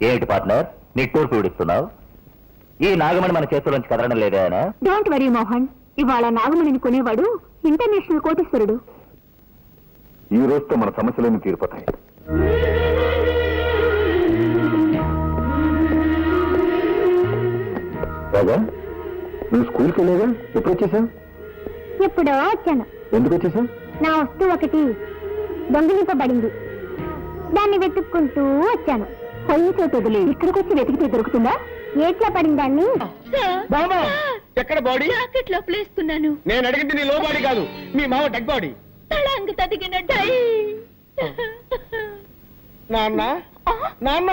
ఏంటి పార్ట్నర్ నిట్టూరు పీడిస్తున్నావు? ఈ నాగమణి మన చేతుల్లోంచి కదలడం లేదా ఆయన? డోంట్ వరీ మోహన్, ఇవాళ నాగమణిని కొనేవాడు ఇంటర్నేషనల్ కోటీశ్వరుడు. ఈ రోజుతో మన సమస్యలన్నీ తీరిపోతాయి. రాజా, నువ్వు స్కూల్కి వెళ్ళేగా? ఎప్పుడు వచ్చేసావు? ఎప్పుడో వచ్చాను. ఎందుకు వచ్చేసావు? నా వస్తువు ఒకటి దొంగిలింపబడింది. దాన్ని వెతుక్కుంటూ వచ్చాను. పొయ్యి చోటుదిలి ఇక్కడికి వచ్చి వెతికితే దొరుకుతుందా? ఏట్లా పడిందాన్ని బాబా ఎక్కడ బాడీ? జాకెట్ లోపల వేసుకున్నాను. నేను అడిగింది నీ లో బాడీ కాదు, మీ మావ డెడ్ బాడీ. తళంగు తదిగిన డై. నాన్న నాన్న.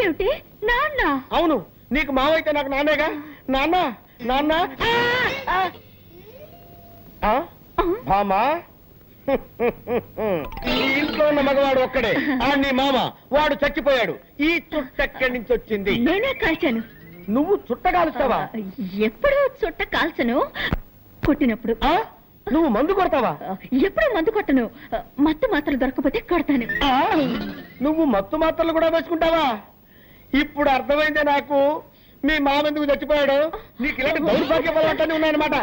ఏమిటి నాన్న? అవును, నీకు మావ అయితే నాకు నాన్నేగా. నాన్న నాన్న. భామా, ఈ ఇంట్లో ఉన్న మగవాడు ఒక్కడే, ఆ నీ మామ. వాడు చచ్చిపోయాడు. ఈ చుట్ట ఎక్కడి నుంచి వచ్చింది? నేనే కాల్చాను. నువ్వు చుట్ట కాలుస్తావా? ఎప్పుడు చుట్ట కాల్చను, కొట్టినప్పుడు. నువ్వు మందు కొడతావా? ఎప్పుడు మందు కొట్టను. మత్తు మాత్రలు దొరకపోతే కొడతాను. నువ్వు మత్తు మాత్రలు కూడా వేసుకుంటావా? ఇప్పుడు అర్థమైందే నాకు మీ మామ ఎందుకు చచ్చిపోయాడు. నీకు ఇలాంటి దౌర్భాగ్య పదార్థాన్ని ఉన్నాయన్నమాట.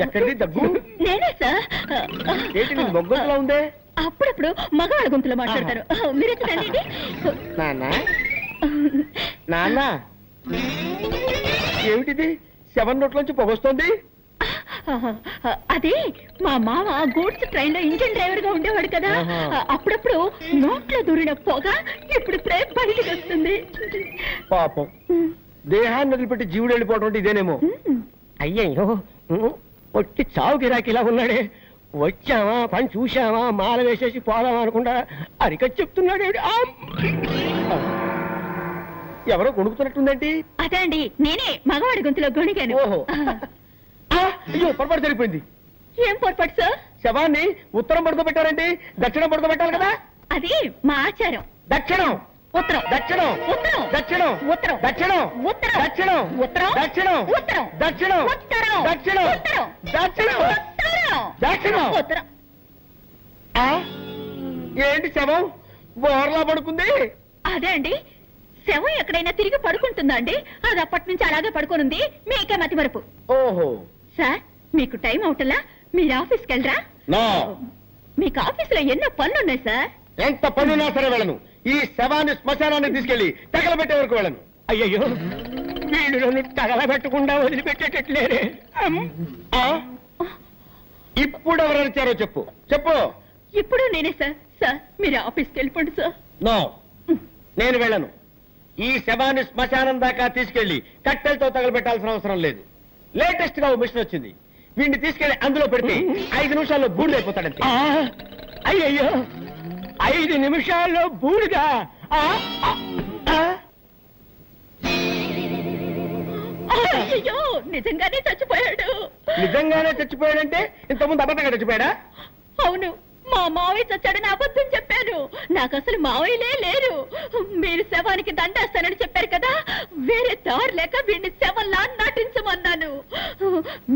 ఎక్కడిది దగ్గు? నేనే సార్. ఏంటి నీ మొగ్గంతులా ఉందే? అప్పుడప్పుడు మగవాళ్ళ గొంతులో మాట్లాడతారు. మీరు రండి. నాన్న నాన్న, ఏమిటిది? 7 నోట్లోంచి పొగొస్తోంది. అది మా మామ గూడ్స్ ట్రైన్ లో ఇంజిన్ డ్రైవర్ గా ఉండేవాడు కదా. అప్పుడప్పుడు నోట్లో దూరిన పొగ ఇప్పుడు ప్రేమ బయటికి వస్తుంది. పాపం, దేహాన్ని వదిలిపెట్టి జీవుడు వెళ్ళిపోవడం అంటే ఇదేనేమో. అయ్యయ్యో, వచ్చి చావు గిరాకి ఇలా ఉన్నాడే. వచ్చావా, పని చూశావా, మాల వేసేసి పోదామా అనుకుంటా అరికట్ చెప్తున్నాడు. ఎవరో కొనుక్కుతున్నట్టుందేంటి? అదే అండి, నేనే మగవాడి గొంతులో గొణిగాను. ఓహో, అయ్యో పొరపాటు జరిగిపోయింది. ఏం పొరపాటు సార్? శవాన్ని ఉత్తరం పడుకోబెట్టారండి, దక్షిణం పడుకోబెట్టాలి కదా. అది మా ఆచారం. దక్షిణం ఉత్తరం దక్షిణం ఉత్తరం దక్షిణం ఉత్తరం దక్షిణం ఉత్తరం దక్షిణం ఉత్తరం దక్షిణం ఉత్తరం దక్షిణం ఉత్తరం దక్షిణం ఉత్తరం దక్షిణం ఉత్తరం దక్షిణం. ఉత్తరం. ఏంటి శవం బోర్లా పడుకుంది? అదే అండి, శవం ఎక్కడైనా తిరిగి పడుకుంటుందా అండి? అది అప్పటి నుంచి అలాగే పడుకోనుంది. మీకే మతి మరుపు. ఓహో, సార్ మీకు టైం అవుటలా, మీరు ఆఫీస్కి వెళ్ళరా? నో. మీకు ఆఫీసులో ఎన్నో పనులున్నాయి సార్. ఎంత పనున్నా సరే వెళ్ళను. ఈ శవాన్ని శ్మశానాన్ని తీసుకెళ్లి తగలబెట్టే వరకు వెళ్ళను. అయ్యయ్యో, వీళ్ళు నన్ను తగలబెట్టకుండా వదిలిపెట్టేటట్లేరే. ఇప్పుడు ఎవరు వచ్చారో చెప్పు చెప్పు. ఇప్పుడు నేనే సార్. సార్ మీరు ఆఫీస్కి వెళ్ళిపోండి సార్. నో, నేను వెళ్ళను. ఈ శవాన్ని శ్మశానం దాకా తీసుకెళ్లి కట్టెలతో తగలబెట్టాల్సిన అవసరం లేదు. లేటెస్ట్ గా ఓ మిషన్ వచ్చింది. వీడిని తీసుకెళ్లి అందులో పెడితే 5 నిమిషాల్లో బూడిదైపోతాడంతే. అయ్యయ్యో, 5 నిమిషాల్లో బూడిదా? అయ్యో, నిజంగానే చచ్చిపోయాడు. నిజంగానే చచ్చిపోయాడంటే ఇంతకుముందు అబద్ధంగా చచ్చిపోయాడా? అవును, మా మావయ్య చచ్చాడని అబద్ధం చెప్పాను. నాకు అసలు మావయ్యలే లేరు. మీరు శవానికి దండేస్తానని చెప్పారు కదా, వేరే దారి లేక వీడిని శవంలా నటించమన్నాను.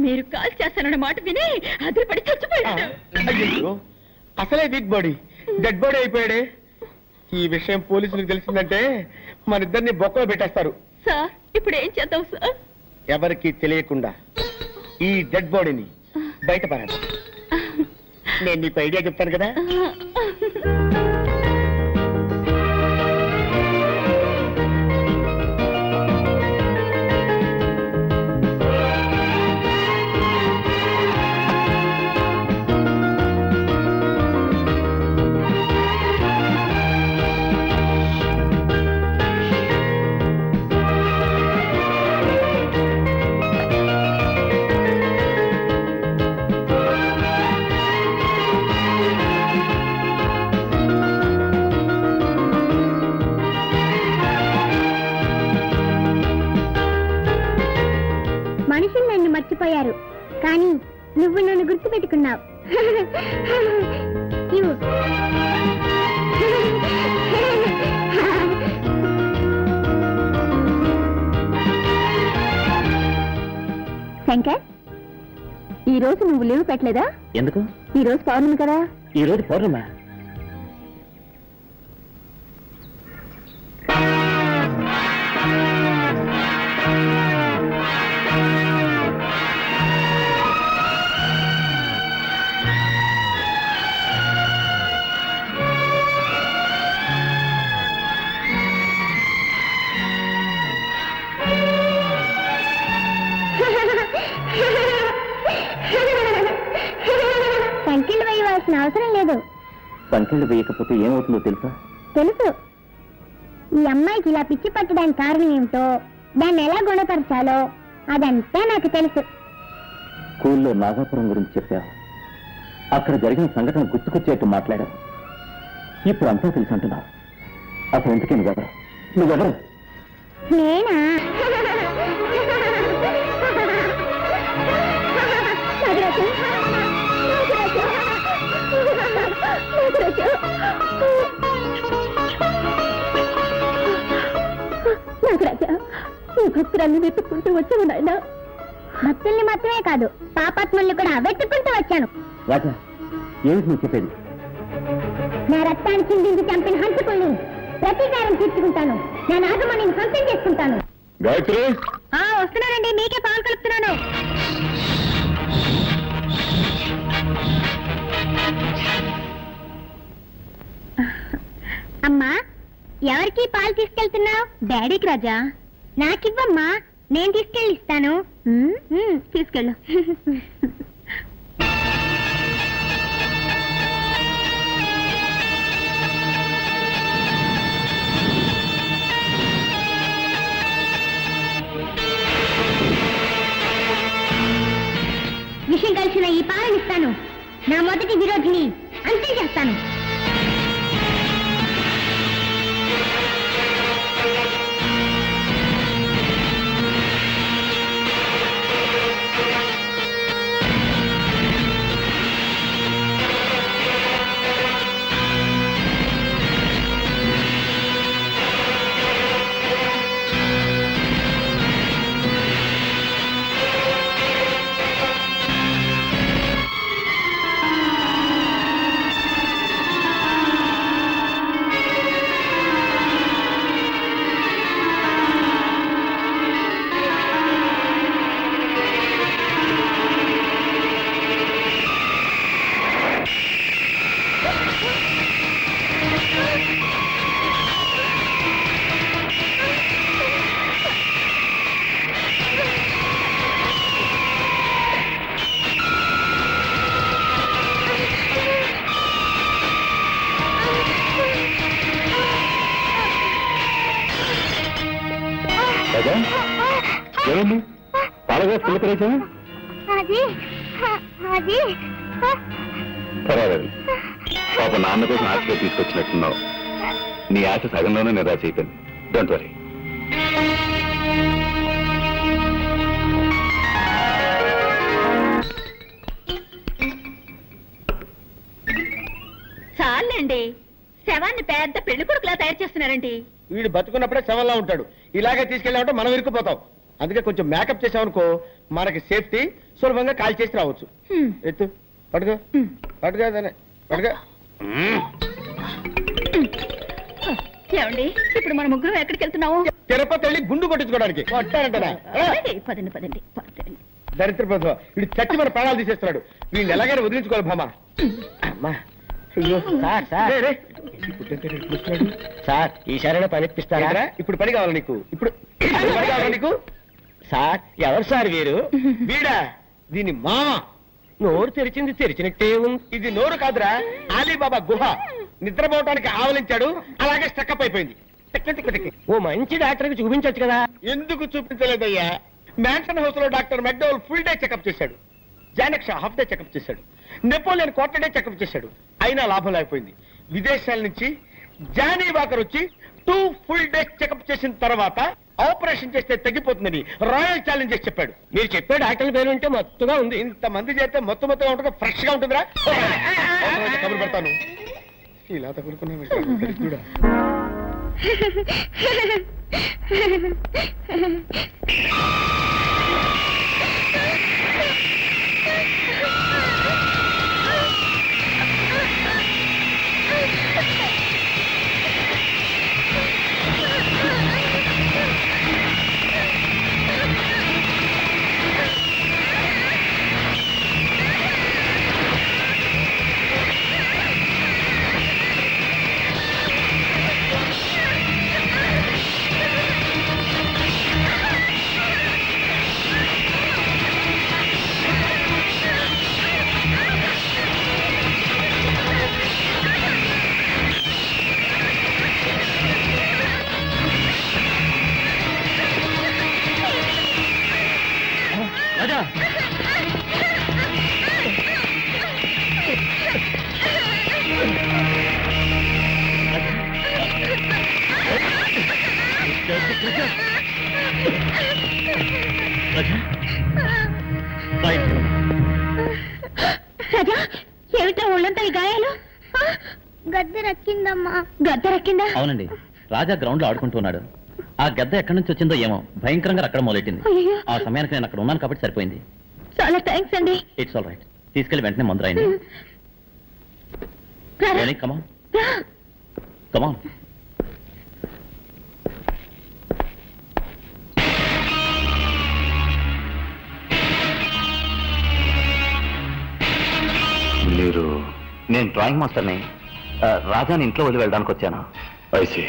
మీరు కాల్ చేస్తానన్న మాట విని అదిపడి చచ్చిపోయాడు. అయ్యో, అసలే వీక్ బాడీ డెడ్ బాడీ అయిపోయాడే. ఈ విషయం పోలీసులకు తెలిసిందంటే మన ఇద్దరిని బొక్కలో పెట్టేస్తారు. సార్ ఇప్పుడు ఏం చేద్దాం సార్? ఎవరికి తెలియకుండా ఈ డెడ్ బాడీని బయటపడాలి. నేను నీకు ఐడియా చెప్తాను కదా. కానీ నువ్వు నన్ను గుర్తుపెట్టుకున్నావు. ఇవ్వు. శంకర్, ఈ రోజు నువ్వు లీవ్ పెట్టలేదా? ఎందుకు? ఈ రోజు పౌర్ణమి కదా. ఈ రోజు పౌర్ణమా? సంఖ్యలు వేయవలసిన అవసరం లేదు. సంఖ్యలు వేయకపోతే ఏమవుతుందో తెలుసా? తెలుసు. ఈ అమ్మాయికి ఇలా పిచ్చి పట్టడానికి కారణం ఏమిటో, దాన్ని ఎలా గుణపరచాలో అదంతా నాకు తెలుసు. స్కూల్లో నాగాపురం గురించి చెప్పావు. అక్కడ జరిగిన సంఘటన గుర్తుకొచ్చేట్టు మాట్లాడావు. ఇప్పుడు అంతా తెలుసు అంటున్నావు. అసలు ఎందుకే నువ్వెవరు? నేనా? నాగరాజు, నాగరాజా, ఈ భక్తురాన్ని వెతుక్కుంటూ వచ్చాను నాయన. భక్తుల్ని మాత్రమే కాదు, పాపాత్ముల్ని కూడా వెతుక్కుంటూ వచ్చాను. రాజా, ఏమిటి నువ్వు చెప్పేది? నా రక్తాన్ని చిందించి చంపిన హంతకుల్ని ప్రతీకారం తీర్చుకుంటాను. నా నాగమణిని సొంతం చేసుకుంటాను. గాయత్రి, వస్తున్నానండి, మీకే పాలు కలుపుతున్నాను. అమ్మా, ఎవరికి పాలు తీసుకెళ్తున్నావు? డాడీకి రాజా. నాకివ్వమ్మా, నేను తీసుకెళ్ళి ఇస్తాను. తీసుకెళ్ళు. విషయం కలిసిన ఈ పాలనిస్తాను. నా మొదటి విరోధిని అంతం చేస్తాను. రాజా, ఏమండి? పాలగా పిల్లకరేసా? అది పర్వాలేదు. పాప నాన్న కోసం ఆశగా తీసుకొచ్చినట్టున్నావు. నీ ఆశ సగంలోనే నిరాశ అయిపోయింది. Don't worry. చాలండి, శవాన్ని పెద్ద పెళ్లి కొడుకులా తయారు చేస్తున్నారండి. వీడు బతుకున్నప్పుడే శవంలా ఉంటాడు. ఇలాగే తీసుకెళ్ళామంటే మనం ఇరుక్కుపోతాం. అందుకే కొంచెం మేకప్ చేసామనుకో, మనకి సేఫ్టీ, సులభంగా కాల్ చేసి రావచ్చు. ఎత్తు, పట్టుకో పట్టుకో దాన్ని పట్టుకో. ఏమండి, ఇప్పుడు మన ముగ్గురు ఎక్కడికి వెళ్తున్నాము? తిరుపతి వెళ్ళి గుండు కొట్టించుకోవడానికి. కొట్టానంటనా? పదండి పదండి పదండి. దరిద్ర ప్రభుత్వం, వీడు చచ్చి మన ప్రాణాలు తీసేస్తున్నాడు. వీడిని ఎలాగైనా వదిలించుకోవాలి భామా. అమ్మా, అయ్యో సార్ సార్ సార్, ఈసారైనా పని ఇప్పిస్తారా? ఇప్పుడు పని కావాలి నీకు. ఇప్పుడు పని కావాలి నీకు. సార్, ఎవరు సార్ వీరు? వీడా? దీని మామ. నోరు తెరిచింది తెరిచినట్టే ఉంది. ఇది నోరు కాదురా, అలీబాబా గుహ. నిద్రపోవటానికి ఆవలించాడు, అలాగే స్టక్అప్ అయిపోయింది. ఓ మంచి డాక్టర్కి చూపించొచ్చు కదా. ఎందుకు చూపించలేదయ్యా? మ్యాన్షన్ హౌస్ లో doctor McDowell full day checkup చేశాడు. జానక్ష హాఫ్ డే చెకప్ చేశాడు. నెపోలియన్ క్వార్టర్ డే చెకప్ చేశాడు. అయినా లాభం లేకపోయింది. విదేశాల నుంచి జానీ వాకర్ వచ్చి 2 ఫుల్ డేస్ చెకప్ చేసిన తర్వాత ఆపరేషన్ చేస్తే తగ్గిపోతుందని రాయల్ ఛాలెంజ్ చేసి చెప్పాడు. మీరు చెప్పే డాక్టర్ పేరు వింటే మత్తుగా ఉంది. ఇంతమంది చేస్తే మొత్తం ఉంటుంది, ఫ్రెష్ గా ఉంటుందిరా. కబురు పెడతాను. ఇలా తగులుకున్నా రాజా రాజా ఏమిటా ఒళ్ళంతా ఈ గాయాలు? గద్దె రక్కిందమ్మా. గద్దె రక్కిందా? అవునండి, రాజా గ్రౌండ్ లో ఆడుకుంటున్నాడు. ఆ గద్ద ఎక్కడి నుంచి వచ్చిందో ఏమో భయంకరంగా అక్కడ మొదలెట్టింది. అయ్యో. ఆ సమయానికి నేను అక్కడ ఉన్నాను కాబట్టి సరిపోయింది. చాలా థ్యాంక్స్ అండి. It's all right. తీసుకెళ్లి వెంటనే మందు రాయండి. రారా. కమాన్ కమాన్. మీరు? నేను డ్రాయింగ్ మాస్టర్ని. రాజాని ఇంట్లో వదిలి వెళ్ళడానికి వచ్చాను. ఐసి.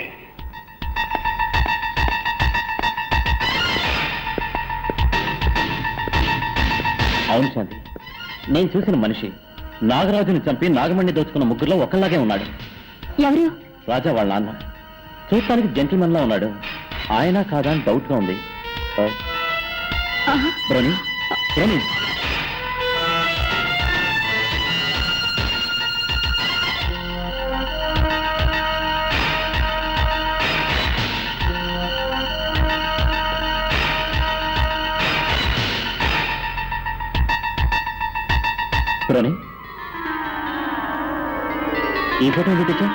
అవును శాంతి, నేను చూసిన మనిషి నాగరాజుని చంపి నాగమణి దోచుకున్న ముగ్గురులో ఒకళ్ళలాగే ఉన్నాడు. ఎవరు? రాజా వాళ్ళ నాన్న. చూడటానికి జెంటిల్మెన్ లా ఉన్నాడు. ఆయన కాదా అని డౌట్ గా ఉంది. బ్రోని బ్రోని బ్రోని ఈ ఫోటో ఎందుకు తెచ్చా?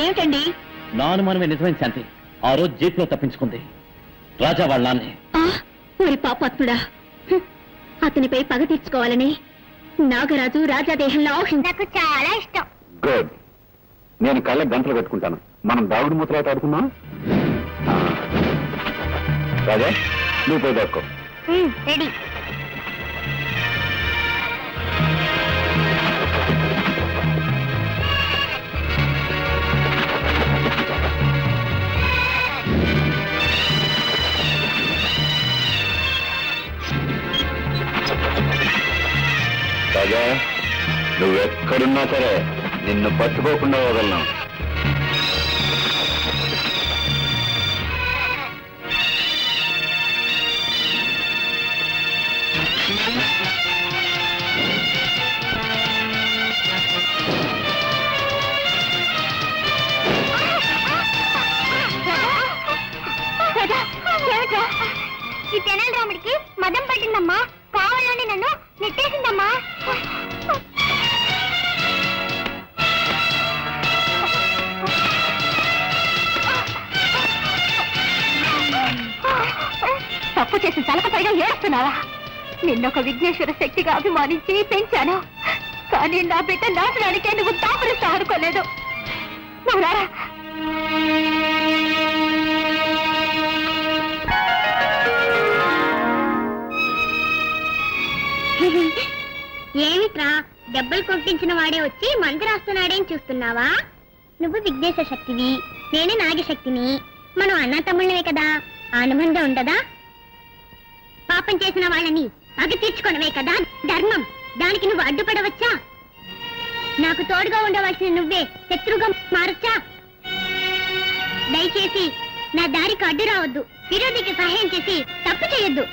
ఏమిటండి? నా అనుమానమే నిజమైన శాంతి. ఆ రోజు జీప్ లో తప్పించుకుంది రాజా వాళ్ళ నాన్నే. మరి పాపాత్ముడా, అతనిపై పగ తీర్చుకోవాలని నాగరాజు రాజాదేహంలో నాకు చాలా ఇష్టం. గుడ్. నేను కళ్ళ గంటలు కట్టుకుంటాను. మనం దాగుడు మూతలాట ఆడుకుందాం. రాజా నువ్వు పోయి దాక్కో. రెడీ. రాజా నువ్వెక్కడున్నా సరే నిన్ను పట్టుకోకుండా వదలను. ఈ తెనాలి రాముడికి మదం పట్టిందమ్మా. కావాలని నన్ను నెట్టేసిందమ్మా. తప్పు చేసిన తలక పైగా ఏడుస్తున్నావా? నిన్నొక విఘ్నేశ్వర శక్తిగా అభిమానించి పెంచాను. కానీ నా బిడ్డ నాశనానికే నువ్వు దాపరిస్తా అనుకోలేదు. నువ్వు రారా. ఏమిట్రా, దెబ్బలు కొట్టించిన వాడే వచ్చి మందు రాస్తున్నాడేం చూస్తున్నావా? నువ్వు విఘ్నేశ్వర శక్తివి, నేనే నాగశక్తిని. మనం అన్న తమ్ముళ్ళవే కదా. అనుబంధం ఉండదా? పాపం చేసిన వాళ్ళని పగ తీర్చుకోవడమే కదా ధర్మం. దానికి నువ్వు అడ్డుపడవచ్చా? నాకు తోడుగా ఉండవలసిన నువ్వే శత్రుగా మారచ్చా? దయచేసి నా దారికి అడ్డు రావద్దు. విరోధికి సహాయం చేసి తప్పు చేయొద్దు.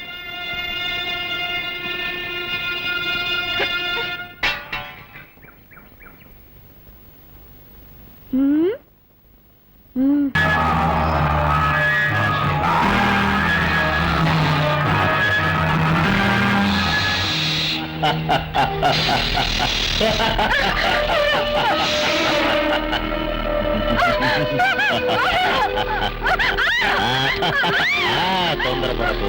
తొందరపడకు.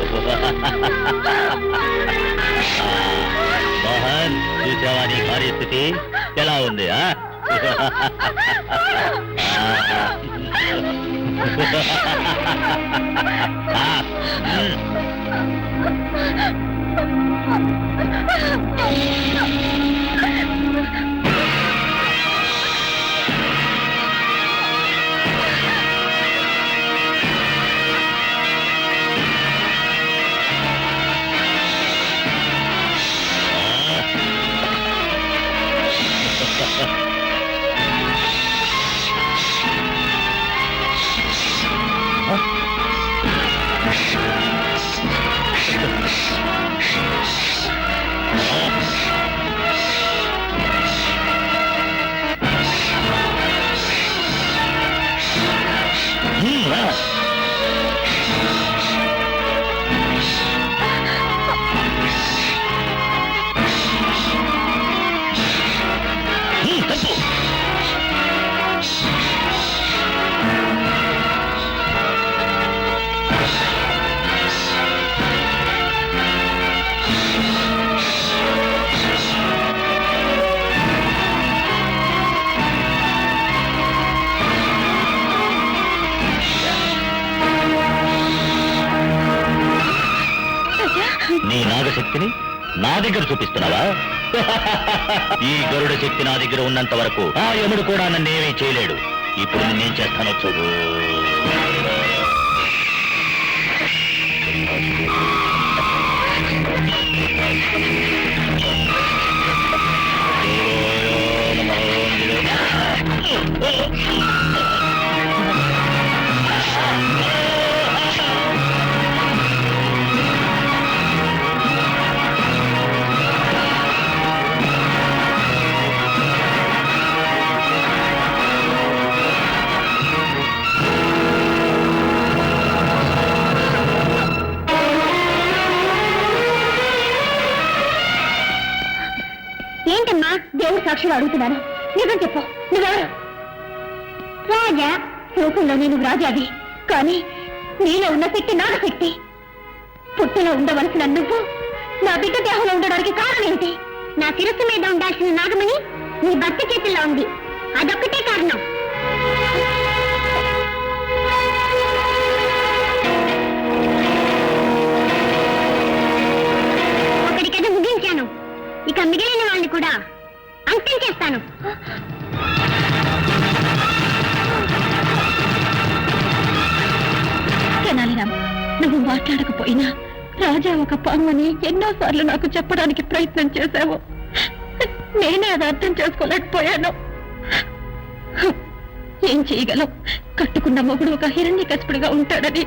మోహన్, చూసావా నీ పరిస్థితి ఎలా ఉంది? నీ నాగశక్తిని నా దగ్గర చూపిస్తున్నావా? ఈ గరుడ శక్తి నా దగ్గర ఉన్నంత వరకు ఆ యముడు కూడా నన్నేమీ చేయలేడు. ఇప్పుడు నేనేం చేస్తానో చూడు. ఏంటమ్మా దేవుడు సాక్షిగా అడుగుతున్నాను, నిజం చెప్పు, నువ్వెవరు? రాజా. లోకంలో నేను రాజాది, కానీ నీలో ఉన్న శక్తి నాగశక్తి. పుట్టిలో ఉండవలసిన నువ్వు నా బిడ్డ దేహంలో ఉండడానికి కారణం ఏంటి? నా శిరస్సు మీద ఉండాల్సిన నాగమణి నీ భర్త చేతుల్లో ఉంది, అదొక్కటే కారణం. ఒకటికది ముగించాను, ఇక మిగిలిన వాళ్ళని కూడా అంతం చేస్తాను. తెనాలిరామ్, నువ్వు మాట్లాడకపోయినా రాజా ఒక పామని ఎన్నోసార్లు నాకు చెప్పడానికి ప్రయత్నం చేశావు. నేనే అది అర్థం చేసుకోలేకపోయాను. ఏం చేయగలం? కట్టుకున్న మొగుడు ఒక హిరణ్యకశిపుడిగా ఉంటాడని,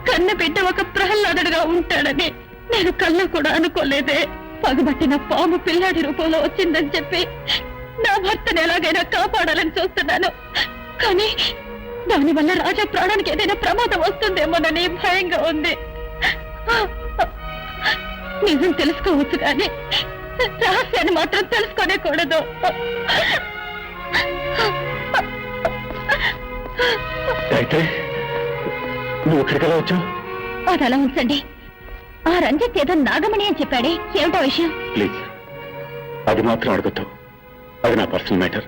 కన్న బిడ్డ ఒక ప్రహ్లాదుడిగా ఉంటాడని నేను కళ్ళ కూడా అనుకోలేదే. పగబట్టిన పాము పిల్లాడి రూపంలో వచ్చిందని చెప్పి నా భర్తను ఎలాగైనా కాపాడాలని చూస్తున్నాను, కానీ దానివల్ల రాజా ప్రాణానికి ఏదైనా ప్రమాదం వస్తుందేమోనని భయంగా ఉంది. నిజం తెలుసుకోవచ్చు కానీ రహస్యాన్ని మాత్రం తెలుసుకోనే కూడదు. నువ్వు ఎక్కడికలా వచ్చావు? అది అలా ఉంచండి. ఆ రంజిత్ ఏదో నాగమణి అని చెప్పాడే, ఏమిటో విషయం? ప్లీజ్ అది మాత్రం అడగొద్దు, అది నా పర్సనల్ మ్యాటర్.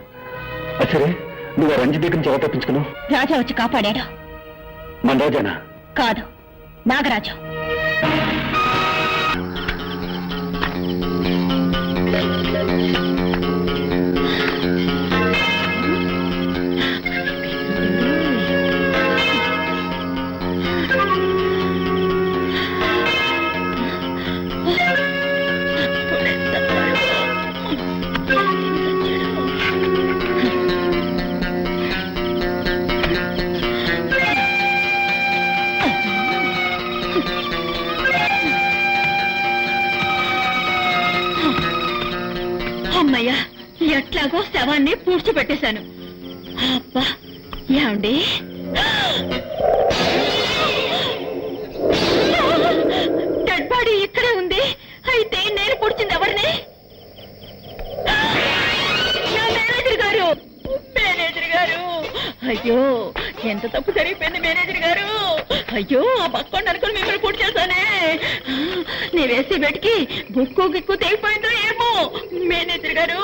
సరే, నువ్వు ఆ రంజిత్ దగ్గర నుంచి ఎవరు తప్పించుకున్నావు? రాజా వచ్చి కాపాడాడు. మన రాజానా? కాదు, నాగరాజు. అన్ని పూడ్చిపెట్టేశాను. అబ్బా ఏమండి, డెడ్ బాడీ ఇక్కడే ఉంది. అయితే నేను పూడ్చింది ఎవరిని? నా మేనేజర్ గారు. మేనేజర్ గారు, అయ్యో ఎంత తప్పు జరిగిపోయింది మేనేజర్ గారు. అయ్యో ఆ పక్కోండి అనుకుని మిమ్మల్ని పూర్తి చేశానే. నేను వేసి బెట్కి బుక్కు గిక్కు తెగిపోయిందో ఏమో. మేనేజర్ గారు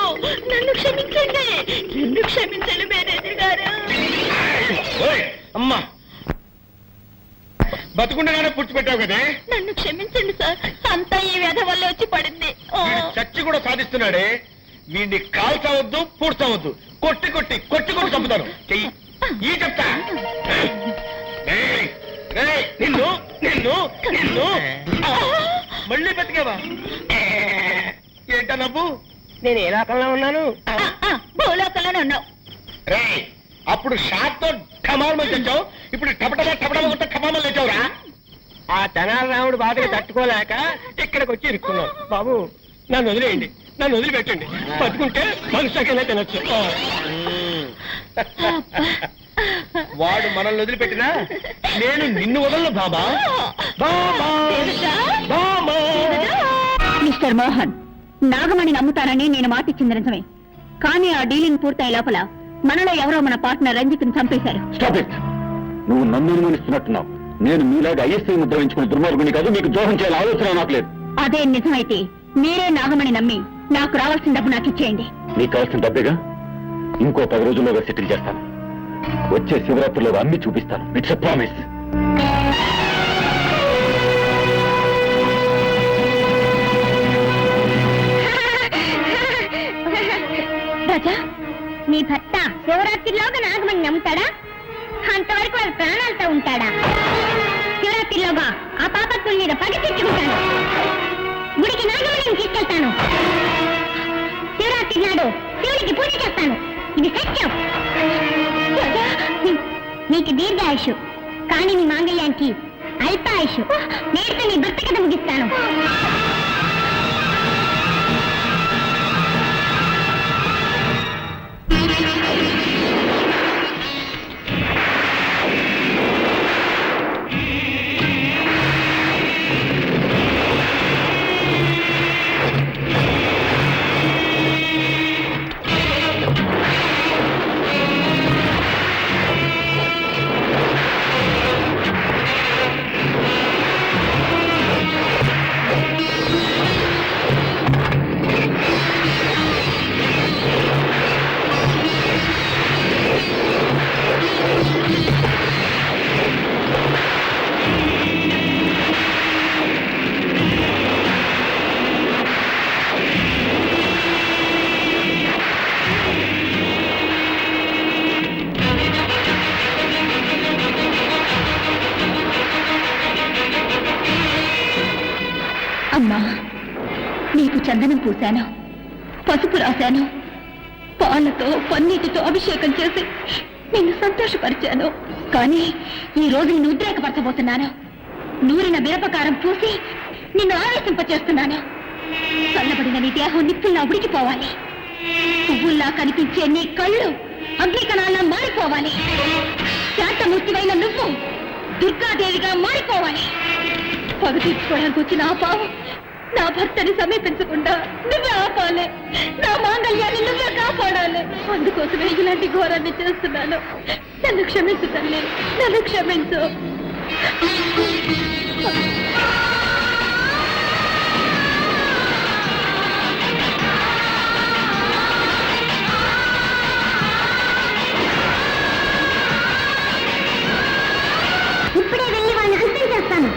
నన్ను క్షమించండి, నన్ను క్షమించండి మేనేజర్ గారు. అమ్మా బతుకుండగానే పుడిచిపెట్టావు కదే. నన్ను క్షమించండి సార్, అంతా ఈ వ్యధ వల్లే వచ్చి పడింది. వీడు చచ్చి కూడా సాధిస్తున్నాడే. వీడిని కాల్చవద్దు, పూడ్చవద్దు, కొట్టి కొట్టి కొట్టి కొట్టి చంపుతాను. చెయ్యి ఈ చెప్తా. ఏయ్, ఏయ్, నిన్ను నిన్ను నిన్ను మళ్ళీ బతికేవా? ఏంటా నవ్వు? నేను ఏ లోకంలో ఉన్నాను? భూలోకంలోనే ఉన్నావు. రే, అప్పుడు షాట్ తో కమాల్మని తెచ్చావు, ఇప్పుడు టపటమా టపటమా కొట్ట కమాల్మని తెచ్చావురా. ఆ తెనాలి రాముడు బాధగా తట్టుకోలేక ఇక్కడికి వచ్చి ఇరుక్కున్నావు. బాబు నన్ను వదిలేయండి, నన్ను వదిలిపెట్టండి. బతుకుంటే మనుషులకైనా తినొచ్చు. వాడు మనల్ని వదిలిపెట్టినా నేను నిన్ను వదలను బాబా. మిస్టర్ మోహన్, నాగమణి నమ్ముతానని నేను మాటిచ్చింది నిజమే. కానీ ఆ డీలింగ్ పూర్తయ్యే లోపల మనలో ఎవరో మన పార్ట్నర్ రంజిత్ని చంపేశారు. Stop it. నువ్వు నన్ను అనుమానిస్తున్నట్టున్నావు. నేను మీలాగా ఐఎస్ఐ ముద్ర వేయించుకుని దుర్మార్గుని కాదు. మీకు ద్రోహం చేయాలని ఆలోచన నాకు లేదు. అదే నిజమైతే మీరే నాగమణి నమ్మి నాకు రావాల్సిన డబ్బు నాకు ఇచ్చేయండి. నీకు కావాల్సిన డబ్బేగా. ఇంకో 10 రోజుల్లోగా సెటిల్ చేస్తాను. వచ్చే శివరాత్రిలో అన్ని చూపిస్తాను. It's a promise. రాజా, నీ భర్త శివరాత్రిలోగా నాగమణి నమ్ముతాడా? అంతవరకు వారి ప్రాణాలతో ఉంటాడా? శివరాత్రిలోగా ఆ పాపత్తుల మీద పగ తెచ్చుకుంటాను. గుడికి నాగమణిని తీసుకెళ్తాను. శివరాత్రి నాడు శివుడికి పూజ చేస్తాను. ఇది సత్యం. రాజా, నీకు దీర్ఘాయుషు, కానీ నీ మాంగళ్యానికి అల్పాయుషు. నేటితో నీ భర్త కథ ముగిస్తాను. అమ్మా, నీకు చందనం పూశాను, పసుపు రాశాను, పాలతో పన్నీటితో అభిషేకం చేసి నిన్ను సంతోషపరిచాను. కానీ ఈ రోజు నిన్ను ఉద్రేకపరచబోతున్నాను. నూరిన మిరపకారం పూసి నిన్ను ఆవేశింపచేస్తున్నాను. చల్లబడిన నీ దేహం నిప్పుల్లా ఉడికిపోవాలి. పువ్వుల్లా కనిపించే నీ కళ్ళు అగ్నికణాల్లా మారిపోవాలి. శాంతమూర్తివైన నువ్వు దుర్గాదేవిగా మారిపోవాలి. పగ తీర్చుకోవడానికి వచ్చిన ఆ పావు నా భర్తని సమీపించకుండా నువ్వే ఆపాలి. నా మాంగళ్యాన్ని నువ్వే కాపాడాలి. అందుకోసమే ఇలాంటి ఘోరాన్ని చేస్తున్నాను. నన్ను క్షమించు తల్లి, నన్ను క్షమించు. ఇప్పుడే వెళ్ళి వాళ్ళని అంతం చేస్తాను.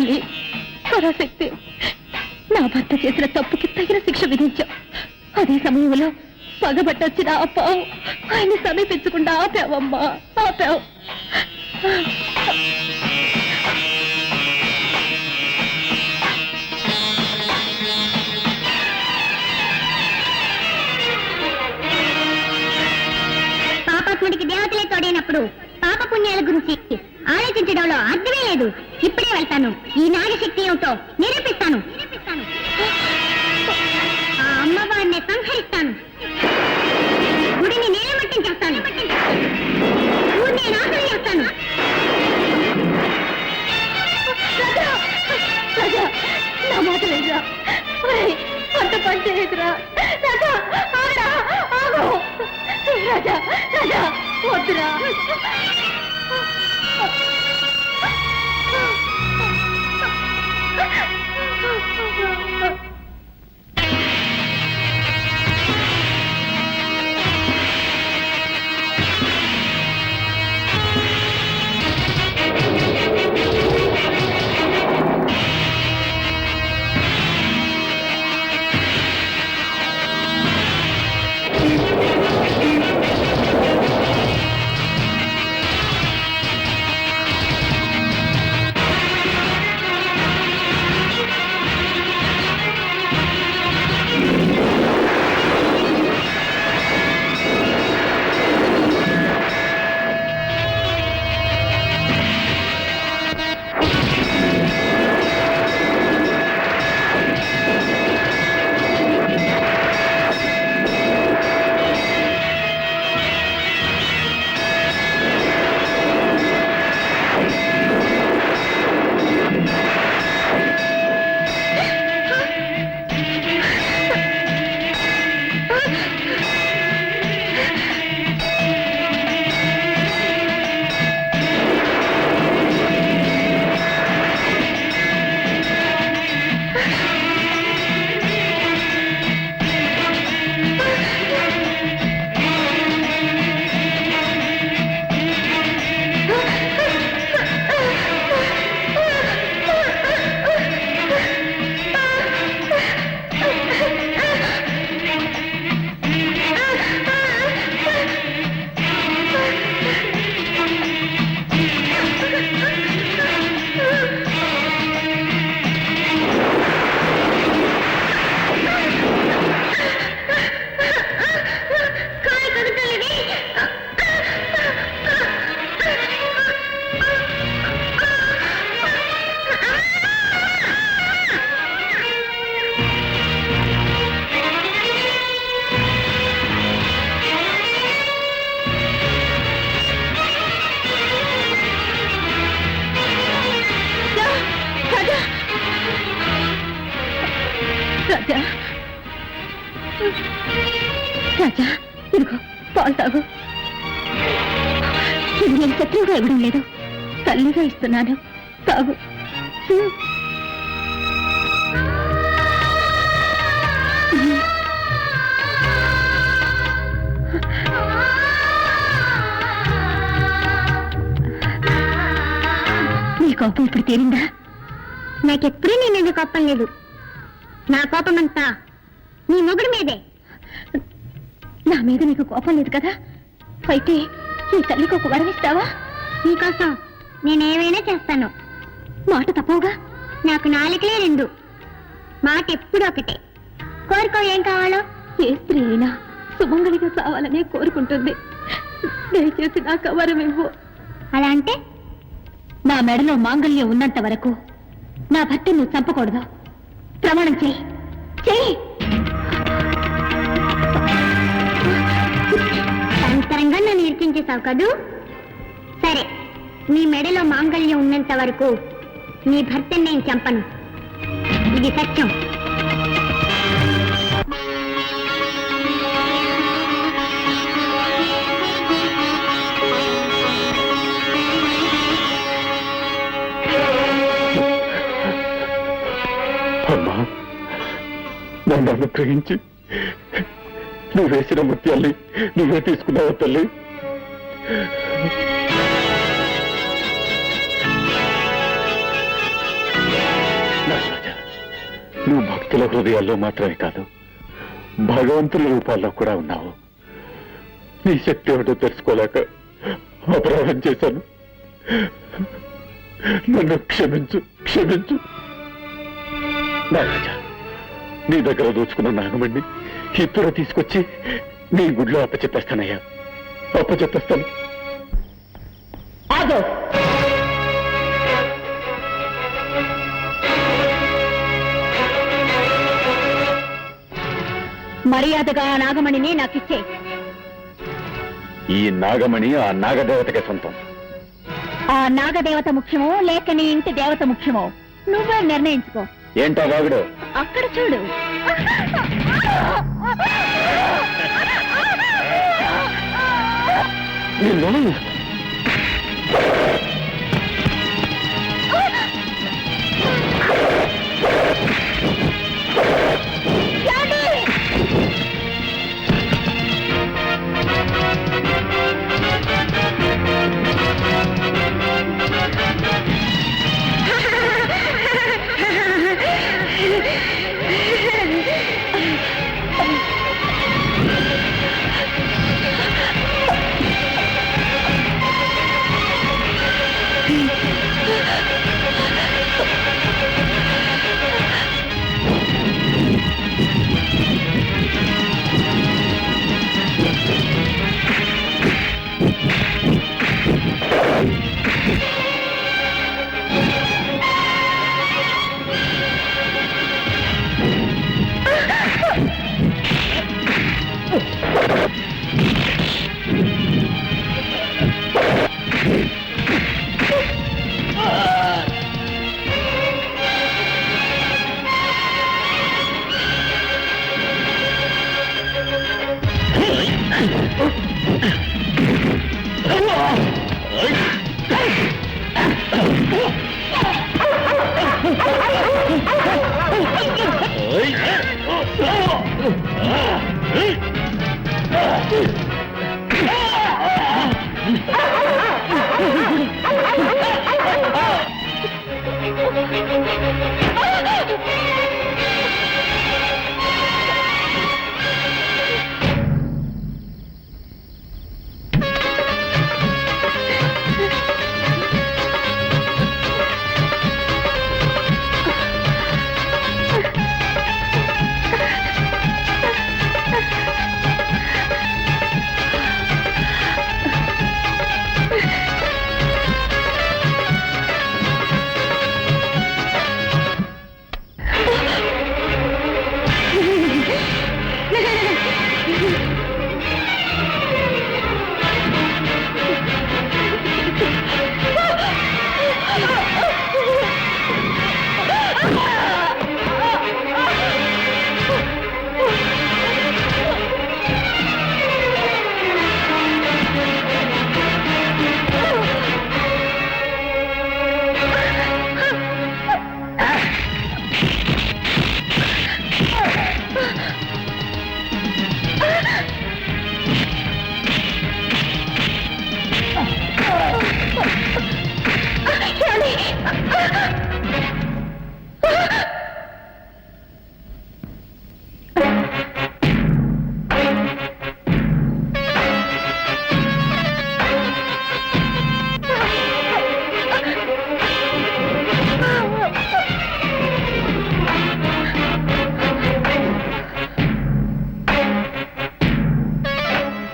తల్లి పరాశక్తి, నా భర్త చేసిన తప్పుకి తగిన శిక్ష విధించావు. అదే సమయంలో పగబట్టొచ్చిన ఆ పావు ఆయన్ని సమీపించకుండా ఆపావమ్మా, ఆపావు. పాపాత్ముడికి దేవతలే తోడైనప్పుడు పాప పుణ్యాల గురించి ఆలోచించడంలో అర్థమే లేదు. ఇప్పుడే వెళ్తాను, ఈ నాగశక్తి ఏమిటో నిరూపిస్తాను. ఆ అమ్మవారిని సంహరిస్తాను, గుడిని నేలమట్టం చేస్తాను, ఊరిని నాశనం చేస్తాను. రాజా, నా మాట లేదురా, అంత పని చేయదురా రాజా, ఆగరా, ఆగు. రాజా, రాజా, వద్దురా. రాజా, రాజా, ఇదిగో పాలు తాగు. ఇది నేను శత్రువుగా ఇవ్వడం లేదు, తల్లిగా ఇస్తున్నాను, తాగు. నీ కోపం ఇప్పుడు తీరిందా? నాకెప్పుడూ నీ మీద కోపం లేదు. నా కోపం అంతా నీ మొగుడి మీదే. నా మీద నీకు కోపం లేదు కదా? అయితే ఈ తల్లికి ఒక వరం ఇస్తావా? నీకోసం నేనేమైనా చేస్తాను. మాట తప్పవుగా? నాకు నాలుకలే రెండు, మాట ఎప్పుడు ఒకటే. కోరుకో, ఏం కావాలో. ఏ స్త్రీ అయినా సుమంగళిగా చావాలనే కోరుకుంటుంది. దయచేసి నాకు వరం ఇవ్వు. అలా అంటే నా మెడలో మాంగళ్యం ఉన్నంత వరకు నా భర్త నువ్వు చంపకూడదు. ప్రమాణం చెయ్యి, చెయ్యి. అంతరంగా నన్ను ఇరికించేశావు కదూ. సరే, నీ మెడలో మాంగళ్యం ఉన్నంత వరకు నీ భర్తని నేను చంపను. ఇది సత్యం. అమ్మా, నన్ను అనుగ్రహించి నువ్వు వేసిన ముత్యాల్ని నువ్వే తీసుకున్నావు తల్లి. భక్తుల హృదయాల్లో మాత్రమే కాదు, భగవంతుల రూపాల్లో కూడా ఉన్నావు. నీ శక్తి ఏమిటో తెలుసుకోలేక అపరాధం చేశాను. నన్ను క్షమించు, క్షమించు. నాగరాజా, నీ దగ్గర దోచుకున్న నాగమణ్ణి ఇప్పుడు తీసుకొచ్చి నీ గుడిలో అప్పచెప్పేస్తానయ్యా, అప్పచెప్పేస్తాను. ఆగో. మర్యాదగా ఆ నాగమణిని నాకిచ్చే. ఈ నాగమణి ఆ నాగదేవతకే సొంతం. ఆ నాగదేవత ముఖ్యమో లేక నీ ఇంటి దేవత ముఖ్యమో నువ్వే నిర్ణయించుకో. ఏంటా వాగుడు? అక్కడ చూడు. నిన్ను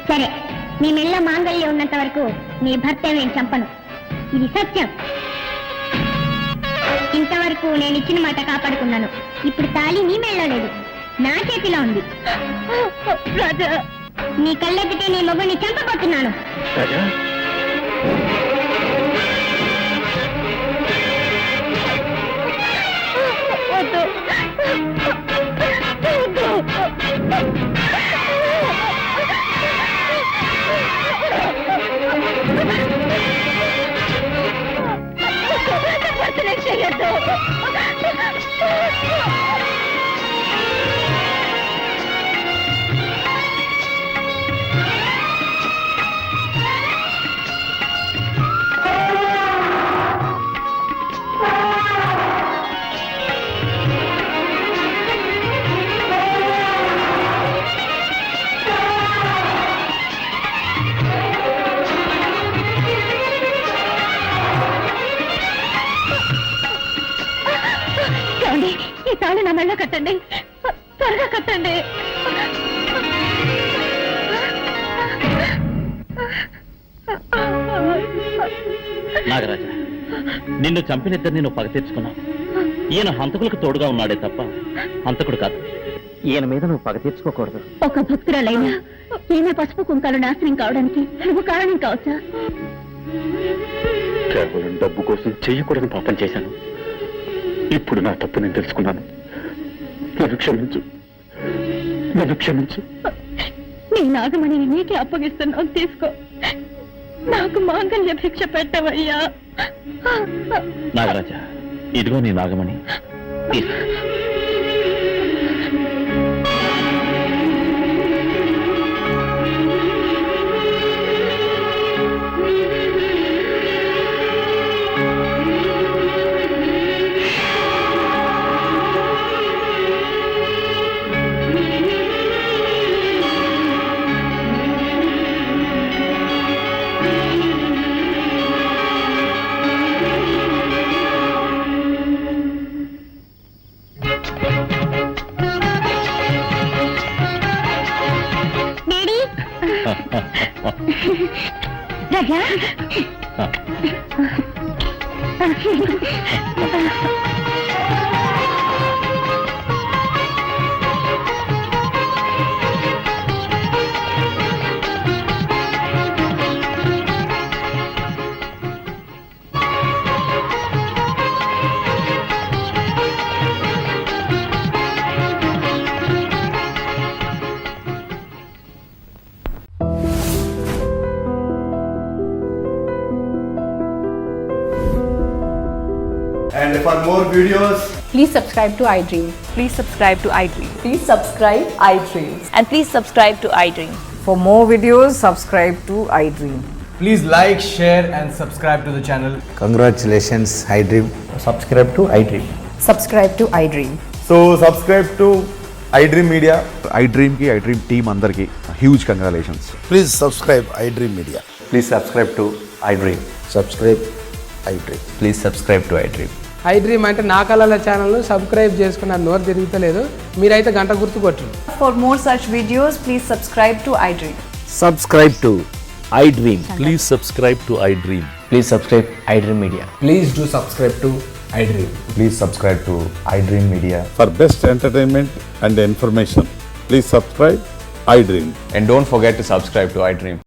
సరే, నీ మెళ్ళ మాంగళ్యం ఉన్నంత వరకు నీ భర్త నేను చంపను. ఇది సత్యం. ఇంతవరకు నేను ఇచ్చిన మాట కాపాడుకున్నాను. ఇప్పుడు తాళి నీ మెళ్ళో లేదు, నా చేతిలో ఉంది. నీ కళ్ళెత్తితే నీ మొగుడిని చంపబోతున్నాను. ఏమండి ఈ తాళి నా మెళ్ళ కట్టండి, త్వరగా కట్టండి. నాగరాజా, నిన్ను చంపినిద్దరిని నువ్వు పగ తీర్చుకున్నావు. ఈయన హంతకులకు తోడుగా ఉన్నాడే తప్ప హంతకుడు కాదు. ఈయన మీద నువ్వు పగ తీర్చుకోకూడదు. ఒక భక్తురాలైనా ఈమె పసుపు కుంకాలు నాశనం కావడానికి నువ్వు కారణం కావచ్చా? కేవలం డబ్బు కోసం చెయ్యకూడని పాపం చేశాను. ఇప్పుడు నా తప్పు నేను తెలుసుకున్నాను. నన్ను క్షమించు, నన్ను క్షమించు. నీ నాగమణిని నీకే అప్పగిస్తున్నావు, తీసుకో. నాకు మాంగళ్య భిక్ష పెట్టవయ్యా. నాగరాజా, ఇదిగో నీ నాగమణి, తీసుకో. రాజా, And for more videos, Please subscribe to iDream. Please subscribe to iDream. Please subscribe iDream. And please subscribe to iDream. For more videos, subscribe to iDream. please like, share, and subscribe to the channel. Congratulations, iDream. Subscribe to iDream. Subscribe to iDream. So subscribe to iDream Media. iDream ki iDream team andarki huge congratulations. Please subscribe iDream Media. Please subscribe to iDream. Subscribe iDream. Please subscribe to iDream. iDream అంటే నా కళల ఛానల్ను సబ్స్క్రైబ్ చేసుకున్న నోరు తిరుగుతలేదు, మీరైతే గంట గుర్తు కొట్టండి. For more such videos, please subscribe to iDream. Subscribe to iDream. Please subscribe to iDream. Please subscribe iDream Media. Please do subscribe to iDream. Please subscribe to iDream Media. For best entertainment and information, please subscribe iDream. And don't forget to subscribe to iDream.